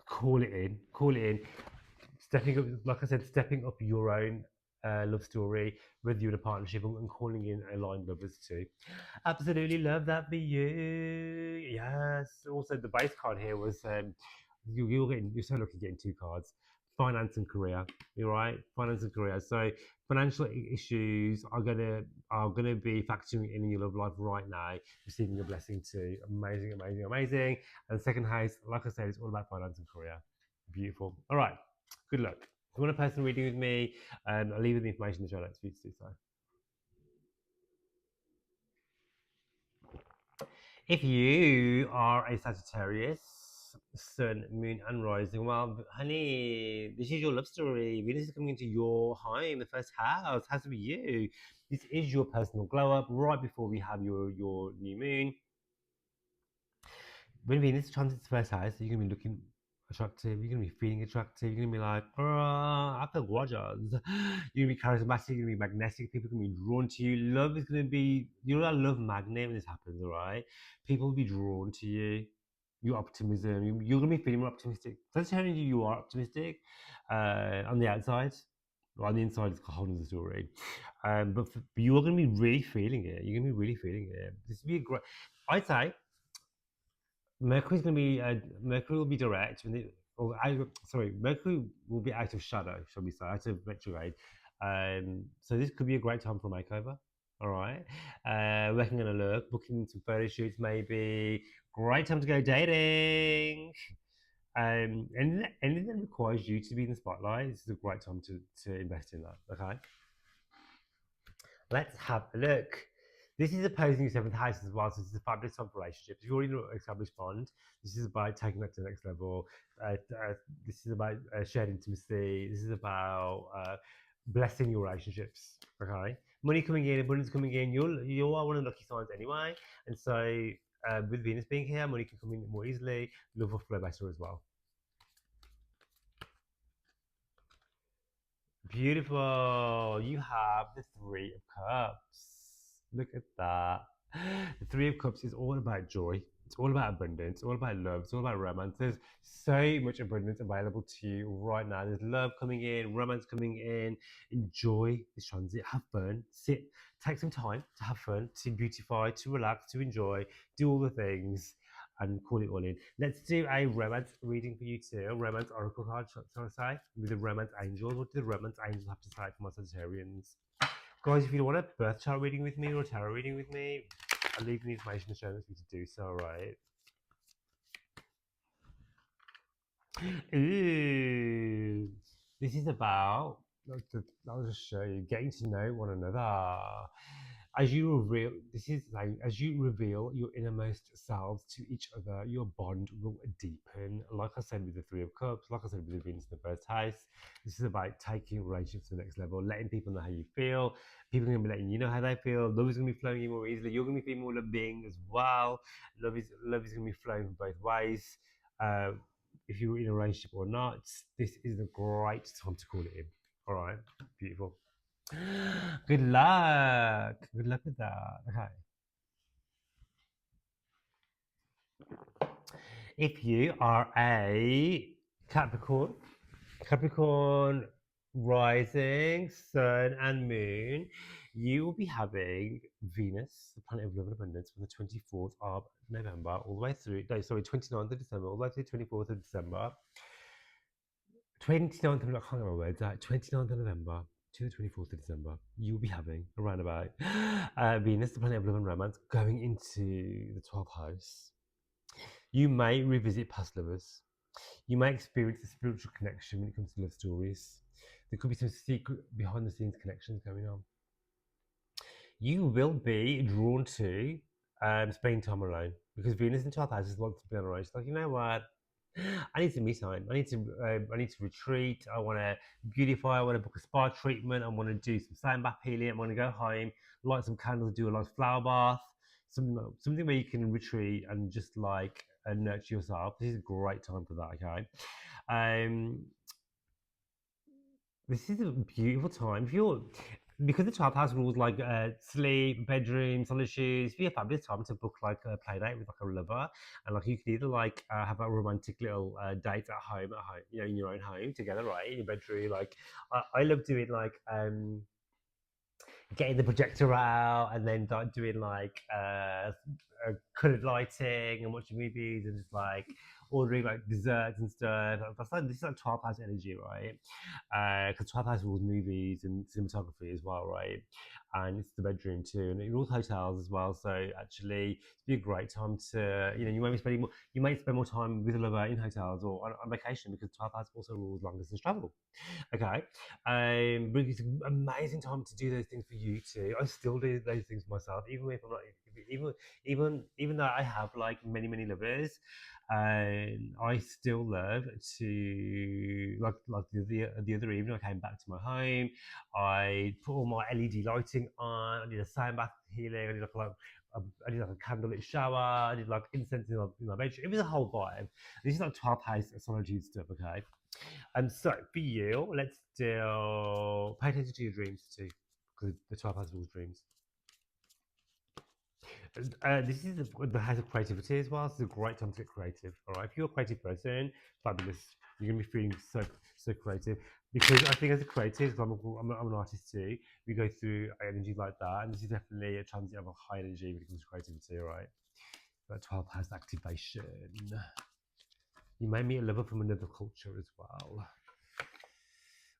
Call it in, stepping up, like I said, stepping up your own love story, whether you're in a partnership and calling in aligned lovers too. Absolutely love that for you. Yes. Also, the base card here was you're so lucky getting two cards. finance and career. You're right, finance and career. So financial issues are gonna be factoring in your love life right now, receiving a blessing too. Amazing, amazing, amazing. And the second house, like I said, it's all about finance and career. Beautiful. All right. Good luck. If you want a personal reading with me, I'll leave you the information in the show notes for you to do so. If you are a Sagittarius, Sun, Moon, and Rising, well, honey, this is your love story. Venus is coming into your home, the first house. Has to be you. This is your personal glow up right before we have your new moon. When Venus transits the first house, you're gonna be looking attractive. You're gonna be feeling attractive. You're gonna be like, oh, I feel gorgeous. You're gonna be charismatic. You're gonna be magnetic. People are gonna be drawn to you. Love is gonna be, you know, that love magnet when this happens, all right? People will be drawn to you. Your optimism. You're gonna be feeling more optimistic. So I'm telling you, you are optimistic on the outside. Well, on the inside, it's a whole other story. But you're gonna be really feeling it. You're gonna be really feeling it. This will be a great. I'd say Mercury will be direct when sorry, Mercury will be out of shadow, shall we say, out of retrograde. So this could be a great time for a makeover. All right, working on a look, booking some photo shoots, maybe. Great time to go dating. Anything that requires you to be in the spotlight, this is a great time to invest in that. Okay. Let's have a look. This is opposing your seventh house as well, so this is a fabulous time for relationships. If you're already in an established bond, this is about taking that to the next level. This is about shared intimacy. This is about blessing your relationships. Okay, money coming in, abundance coming in. You are one of the lucky signs anyway, and so with Venus being here, money can come in more easily. Love will flow better as well. Beautiful. You have the Three of Cups. Look at that. The Three of Cups is all about joy. It's all about abundance. It's all about love. It's all about romance. There's so much abundance available to you right now. There's love coming in, romance coming in. Enjoy this transit. Have fun. Sit. Take some time to have fun, to beautify, to relax, to enjoy. Do all the things and call it all in. Let's do a romance reading for you too. A romance oracle card, shall I say, with the romance angels. What do the romance angels have to say for my Sagittarians? Guys, if you want a birth chart reading with me or a tarot reading with me, I'll leave the information in the show notes for you to do so, right? Ooh, this is about, I'll just show you, getting to know one another. As you reveal, this is like, as you reveal your innermost selves to each other, your bond will deepen. Like I said with the Three of Cups, like I said with the Venus in the first house, this is about taking relationships to the next level, letting people know how you feel. People are going to be letting you know how they feel. Love is going to be flowing in more easily. You're going to be feeling more loving as well. Love is going to be flowing both ways. Uh, if you're in a relationship or not, this is a great time to call it in. All right, beautiful. Good luck. Good luck with that. Okay. If you are a Capricorn, Capricorn rising, sun, and moon, you will be having Venus, the planet of love and abundance, from the 24th of November all the way through, no, sorry, 29th of December, all the way through 24th of December. 29th of, I can't remember words, 29th of November to the 24th of December, you'll be having around about Venus, the planet of love and romance, going into the 12th house. You may revisit past lovers. You may experience a spiritual connection when it comes to love stories. There could be some secret behind the scenes connections going on. You will be drawn to spending time alone because Venus in 12th house wants to be on her own. She's like, you know what? I need some me time. I need to retreat. I want to beautify. I want to book a spa treatment. I want to do some sand bath healing. I want to go home, light some candles, do a nice flower bath, something where you can retreat and just like nurture yourself. This is a great time for that. Okay, um, this is a beautiful time. If you're because the 12th house rules like sleep, bedroom, solitude, it'd be a fabulous time to book like a play date with like a lover, and like you could either like have a romantic little date at home, you know, in your own home together, right, in your bedroom. Like I love doing like getting the projector out and then doing like coloured lighting and watching movies and just like ordering like desserts and stuff. That's like this is like 12th house energy, right? Because 12th house rules movies and cinematography as well, right? And it's the bedroom too, and it rules hotels as well. So actually, it'd be a great time to, you might be spending more, you might spend more time with a lover in hotels or on vacation because 12th house also rules long distance travel. Okay, but it's an amazing time to do those things for you too. I still do those things myself, even if I'm not, even though I have like many lovers, I still love to the other evening. I came back to my home. I put all my LED lighting on. I did a sound bath healing. I did like a candlelit shower. I did like incense in my bedroom. It was a whole vibe. This is like 12th house astrology stuff, okay? So for you, let's do pay attention to your dreams too, because the 12th house rules dreams. This is the house of creativity as well. So it's a great time to get creative. All right, if you're a creative person, fabulous. You're gonna be feeling so creative because I think as a creative, I'm an artist too. We go through energy like that, and this is definitely a transit of a high energy when it comes to creativity. All right, that 12th house activation. You may meet a lover from another culture as well.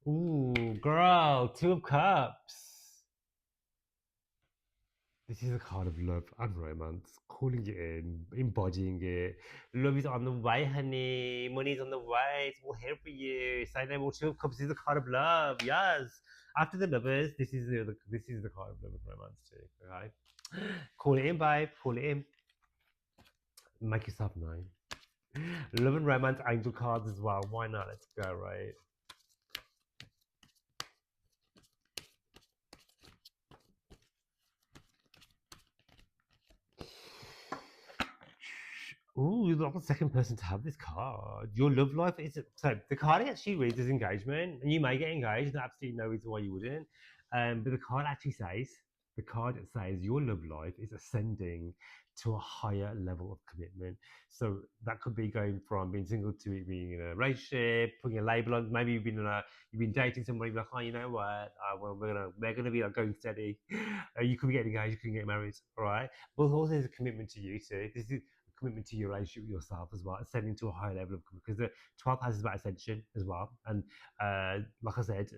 Ooh, girl, Two of Cups. This is a card of love and romance, calling it in, embodying it. Love is on the way, honey. Money's on the way. It's all here for you. Say no more. Two of Cups is a card of love. Yes. After the lovers, this is the card of love and romance too. Okay. Call it in, babe. Call it in. Make yourself known. Love and romance angel cards as well. Why not? Let's go, right? Ooh, you're not the second person to have this card. Your love life is so the card actually reads as engagement, and you may get engaged. There's absolutely no reason why you wouldn't. But the card says your love life is ascending to a higher level of commitment. So that could be going from being single to being in a relationship, putting a label on. Maybe you've been dating somebody like, oh, you know what? Well, we're gonna be like going steady. You could be getting engaged, you could get married, all right. But also there's a commitment to you too. This is commitment to your relationship with yourself as well, ascending to a higher level of commitment because the 12th house is about ascension as well. And like I said,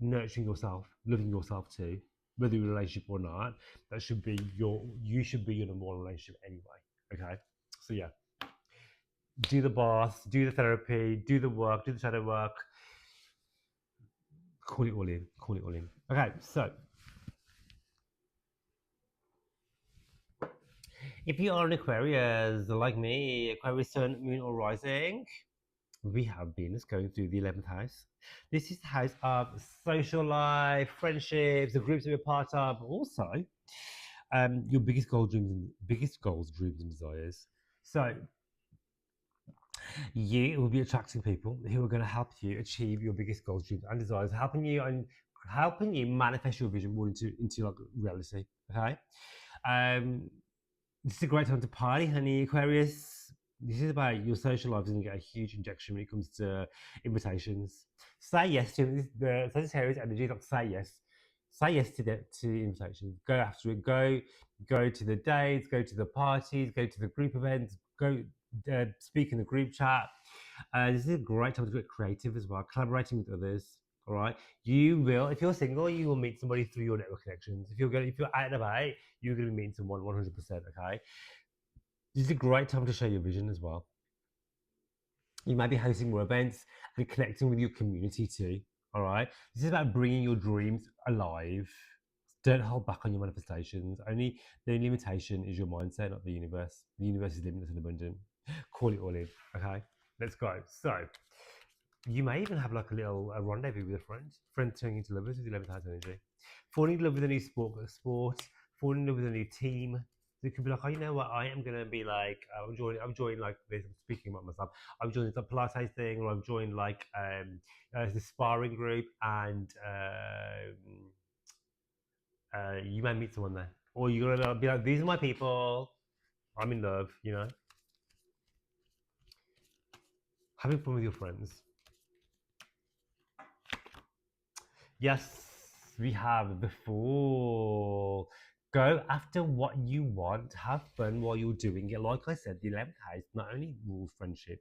nurturing yourself, loving yourself too, whether you're in a relationship or not, you should be your number one relationship anyway. Okay. So yeah. Do the bath, do the therapy, do the work, do the shadow work. Call it all in. Call it all in. Okay, so if you are an Aquarius like me, Aquarius sun, moon, or rising, we have Venus going through the 11th house. This is the house of social life, friendships, the groups that we're part of, but also your biggest goals, dreams, and desires. So you will be attracting people who are going to help you achieve your biggest goals, dreams, and desires, helping you manifest your vision more into like reality. Okay. Um, this is a great time to party, honey, Aquarius. This is about your social life is going to get a huge injection when it comes to invitations. Say yes to the Sagittarius energy. Like say yes, to invitations. Go after it. Go to the dates. Go to the parties. Go to the group events. Go speak in the group chat. This is a great time to get creative as well, collaborating with others. All right, you will. If you're single, you will meet somebody through your network connections. If you're out and about, you're going to be meeting someone 100%. Okay, this is a great time to share your vision as well. You might be hosting more events and connecting with your community too. All right, this is about bringing your dreams alive. Don't hold back on your manifestations. The only limitation is your mindset, not the universe. The universe is limitless and abundant. Call it all in. Okay, let's go. So you may even have like a rendezvous with a friend turning into lovers with 11th house energy, falling in love with a new sport, falling in love with a new team. So it could be like, oh, you know what, I am gonna be like, I'm joining like this. I'm speaking about myself. I'm joining the Pilates thing, or I'm joining like the sparring group, and you might meet someone there, or you're gonna be like, these are my people. I'm in love. Having fun with your friends. Yes, we have the Fool. Go after what you want. Have fun while you're doing it. Like I said, the 11th house not only rules friendship,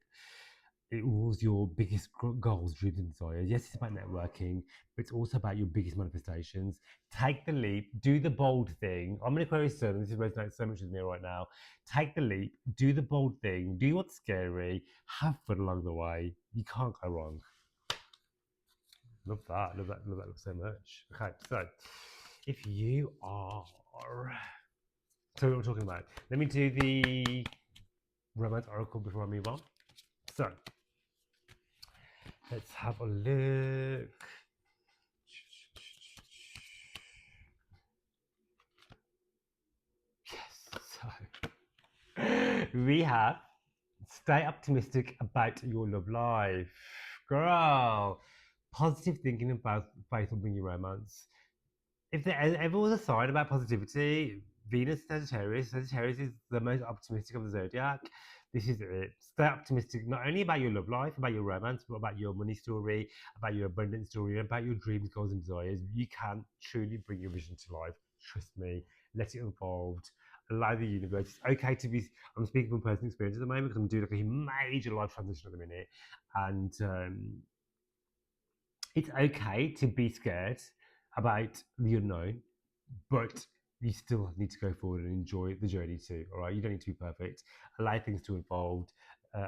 it rules your biggest goals, dreams, and desires. Yes, it's about networking, but it's also about your biggest manifestations. Take the leap, do the bold thing. I'm an Aquarius sun, and this is resonating so much with me right now. Take the leap, do the bold thing, do what's scary, have fun along the way. You can't go wrong. Love that, love that, love that so much. Okay, so if you are, so what we're talking about. Let me do the romance oracle before I move on. So let's have a look. Yes, so we have stay optimistic about your love life. Girl, positive thinking about faith will bring you romance. If there ever was a sign about positivity, Venus Sagittarius. Sagittarius is the most optimistic of the zodiac. This is it. Stay optimistic not only about your love life, about your romance, but about your money story, about your abundance story, about your dreams, goals, and desires. You can truly bring your vision to life. Trust me. Let it unfold. Allow the universe. It's okay to be. I'm speaking from personal experience at the moment because I'm doing like a major life transition at the minute, and it's okay to be scared about the unknown, but you still need to go forward and enjoy the journey too. All right, you don't need to be perfect. Allow things to unfold.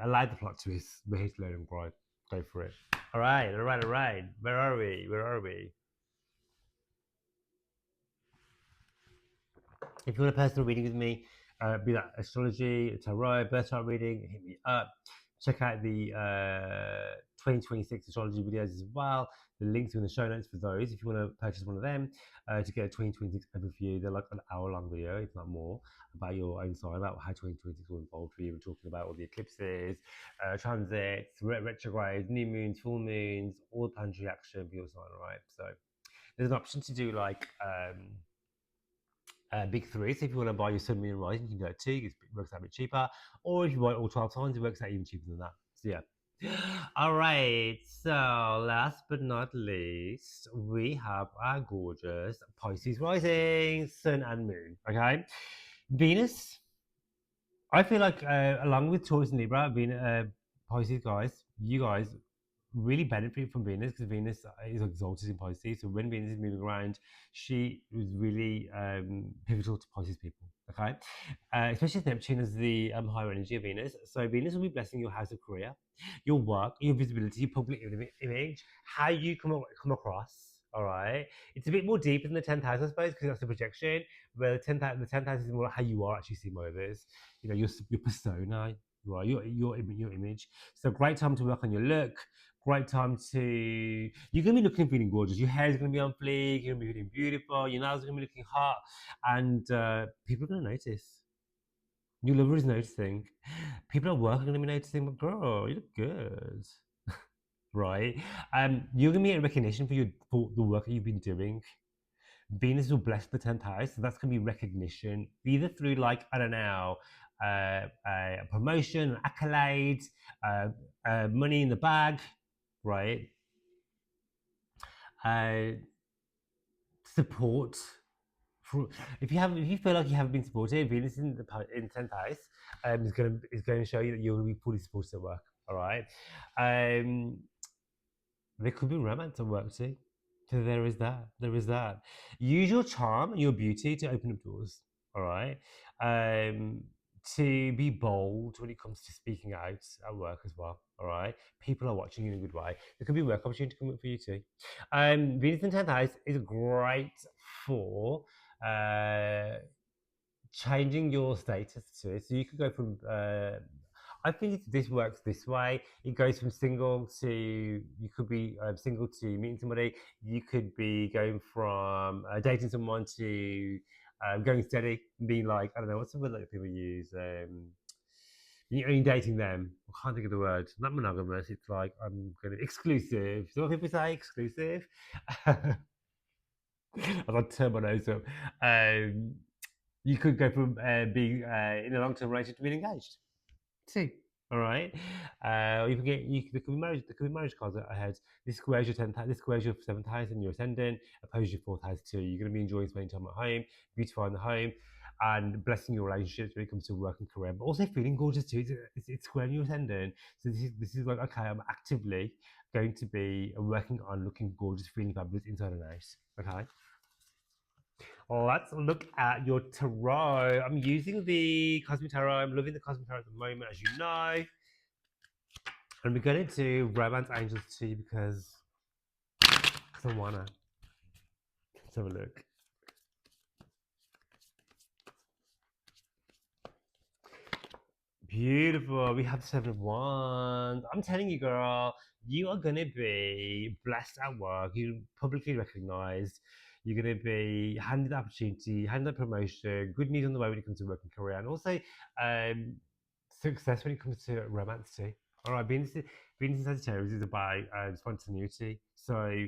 Allow the plot twists. We're here to learn and grow. Go for it. All right, all right, all right. Where are we? Where are we? If you want a personal reading with me, be that astrology, tarot, birth chart reading, hit me up. Check out the 2026 astrology videos as well. The links are in the show notes for those. If you want to purchase one of them to get a 2026 overview, they're like an hour-long video, if not more, about your own sign, about how 2026 will unfold for you. We're talking about all the eclipses, transits, retrogrades, new moons, full moons, all the planetary action for your sign, right? So there's an option to do like big three. So if you want to buy your Sun, Moon, and Rising, you can do that too. It works out a bit cheaper. Or if you buy it all 12 times, it works out even cheaper than that. So yeah. All right. So last but not least, we have our gorgeous Pisces rising, Sun and Moon. Okay. Venus. I feel like along with Taurus and Libra, Pisces guys, you guys really benefit from Venus because Venus is exalted in Pisces. So when Venus is moving around, she is really pivotal to Pisces people. Okay, especially if Neptune is the higher energy of Venus. So Venus will be blessing your house of career, your work, your visibility, your public image, how you come across. All right, it's a bit more deeper than the 10th house, I suppose, because that's the projection. Where the 10th house is more like how you are actually seen by others. You know, your persona, right? Your image. So great time to work on your look. Great time to. You're gonna be looking feeling gorgeous. Your hair is gonna be on fleek. You're gonna be feeling beautiful. Your nails are gonna be looking hot, and people are gonna notice. Your lover is noticing. People at work are gonna be noticing. But girl, you look good, right? You're gonna get recognition for the work that you've been doing. Venus will bless the 10th house, so that's going to be recognition, either through like I don't know, a promotion, an accolade, money in the bag, right? Uh, support. If you feel like you haven't been supported, Venus in 10th house is going to show you that you're going to be fully supported at work. All right. Um, there could be romance at work too. So there is that. There is that. Use your charm and your beauty to open up doors. All right. Um, to be bold when it comes to speaking out at work as well. All right. People are watching you in a good way. There could be work opportunity coming up for you too. Venus in 10th house is great for uh, changing your status to it. So you could go from I think this works this way. It goes from single to you could be single to meeting somebody. You could be going from dating someone to going steady, being like I don't know what's the word that people use. You're only dating them. I can't think of the word. Not monogamous. It's like I'm gonna exclusive. So what people say exclusive. I like to turn my nose up. You could go from being in a long-term relationship to being engaged. See, All right. You can get there could be marriage cards ahead. This squares your tenth. This squares your seventh house and your ascendant. Opposes your fourth house too. You're going to be enjoying spending time at home, beautifying the home, and blessing your relationships when it comes to work and career. But also feeling gorgeous too. It's squaring your ascendant. So this is like, okay, I'm actively going to be working on looking gorgeous, feeling fabulous inside and out. Okay. Let's look at your tarot. I'm using the Cosmic Tarot. I'm loving the Cosmic Tarot at the moment, as you know. And we're going to do Romance Angels too because I wanna. Let's have a look. Beautiful. We have the Seven of Wands. I'm telling you, girl, you are going to be blessed at work. You're publicly recognized. You're going to be handed the opportunity, handed the promotion, good news on the way when it comes to work and career, and also um, success when it comes to romance too. All right, being in Sagittarius is about spontaneity. So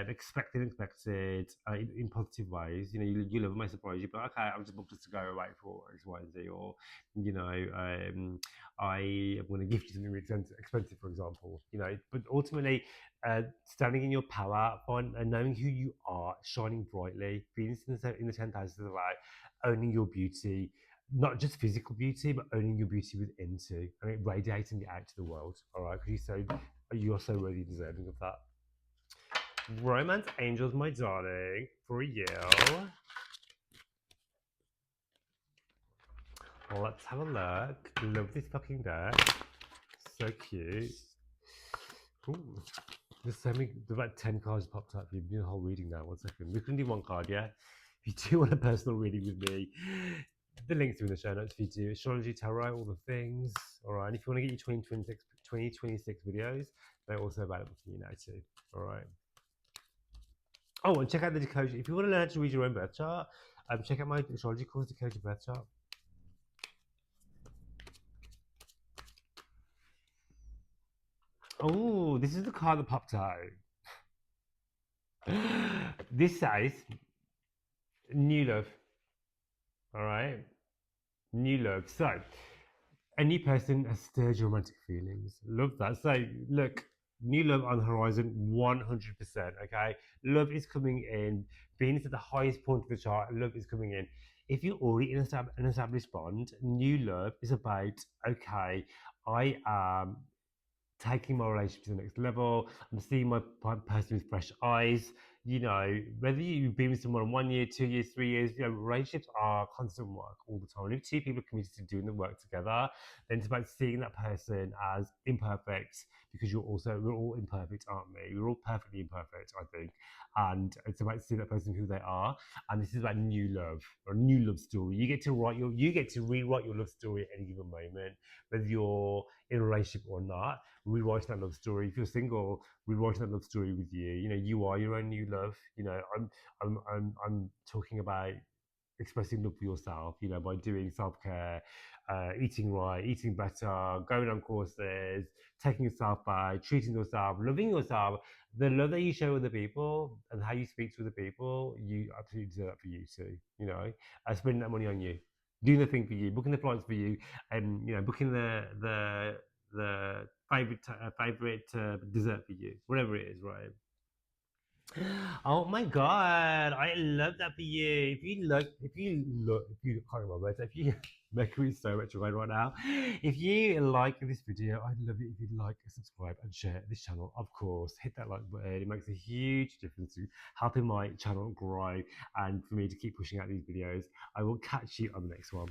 expected, unexpected, in positive ways. You know, you love it, might surprise you, but okay, I'm just booked just to go away for X, Y, and Z, or you know, I am going to gift you something really expensive, for example. You know, but ultimately, standing in your power, and knowing who you are, shining brightly, being in the 10,000 is about owning your beauty, not just physical beauty, but owning your beauty within too, and radiating it out to the world. All right, because you're so worthy, deserving of that. Romance Angels, my darling, for you. Let's have a look. Love this fucking deck. So cute. Ooh. There's about 10 cards popped up. You've been a whole reading now. 1 second. We can do one card, yeah? If you do want a personal reading with me, the links are in the show notes if you do. Astrology, tarot, all the things. All right. And if you want to get your 2026 videos, they're also available for you now too. All right. Oh, and check out the Decode. If you want to learn how to read your own birth chart, check out my astrology course, Decode Your Birth Chart. Oh, this is the card that popped out. This says new love. All right. New love. So, a new person has stirred your romantic feelings. Love that. So, look, new love on the horizon, 100%. Okay. Love is coming in. Venus at the highest point of the chart, love is coming in. If you're already in an established bond, new love is about, okay, I am taking my relationship to the next level. I'm seeing my person with fresh eyes. You know, whether you've been with someone 1 year, 2 years, 3 years, you know, relationships are constant work all the time. If two people are committed to doing the work together, then it's about seeing that person as imperfect because we're all imperfect, aren't we? We're all perfectly imperfect, I think. And it's about seeing that person who they are. And this is about new love or new love story. You get to rewrite your love story at any given moment, whether you're in a relationship or not, rewriting that love story. If you're single, rewriting that love story with you. You know, you are your own new love. You know, I'm talking about expressing love for yourself. You know, by doing self care, eating right, eating better, going on courses, taking yourself back, treating yourself, loving yourself. The love that you show other people and how you speak to other people, you absolutely deserve that for you too. You know, spending that money on you, doing the thing for you, booking the flights for you, and you know, booking the favorite dessert for you, whatever it is, right? Oh my god, I love that for you. If you can't remember, if you Mercury is so retrograde right now. If you like this video, I'd love it if you'd like, subscribe, and share this channel. Of course, hit that like button. It makes a huge difference to helping my channel grow and for me to keep pushing out these videos. I will catch you on the next one.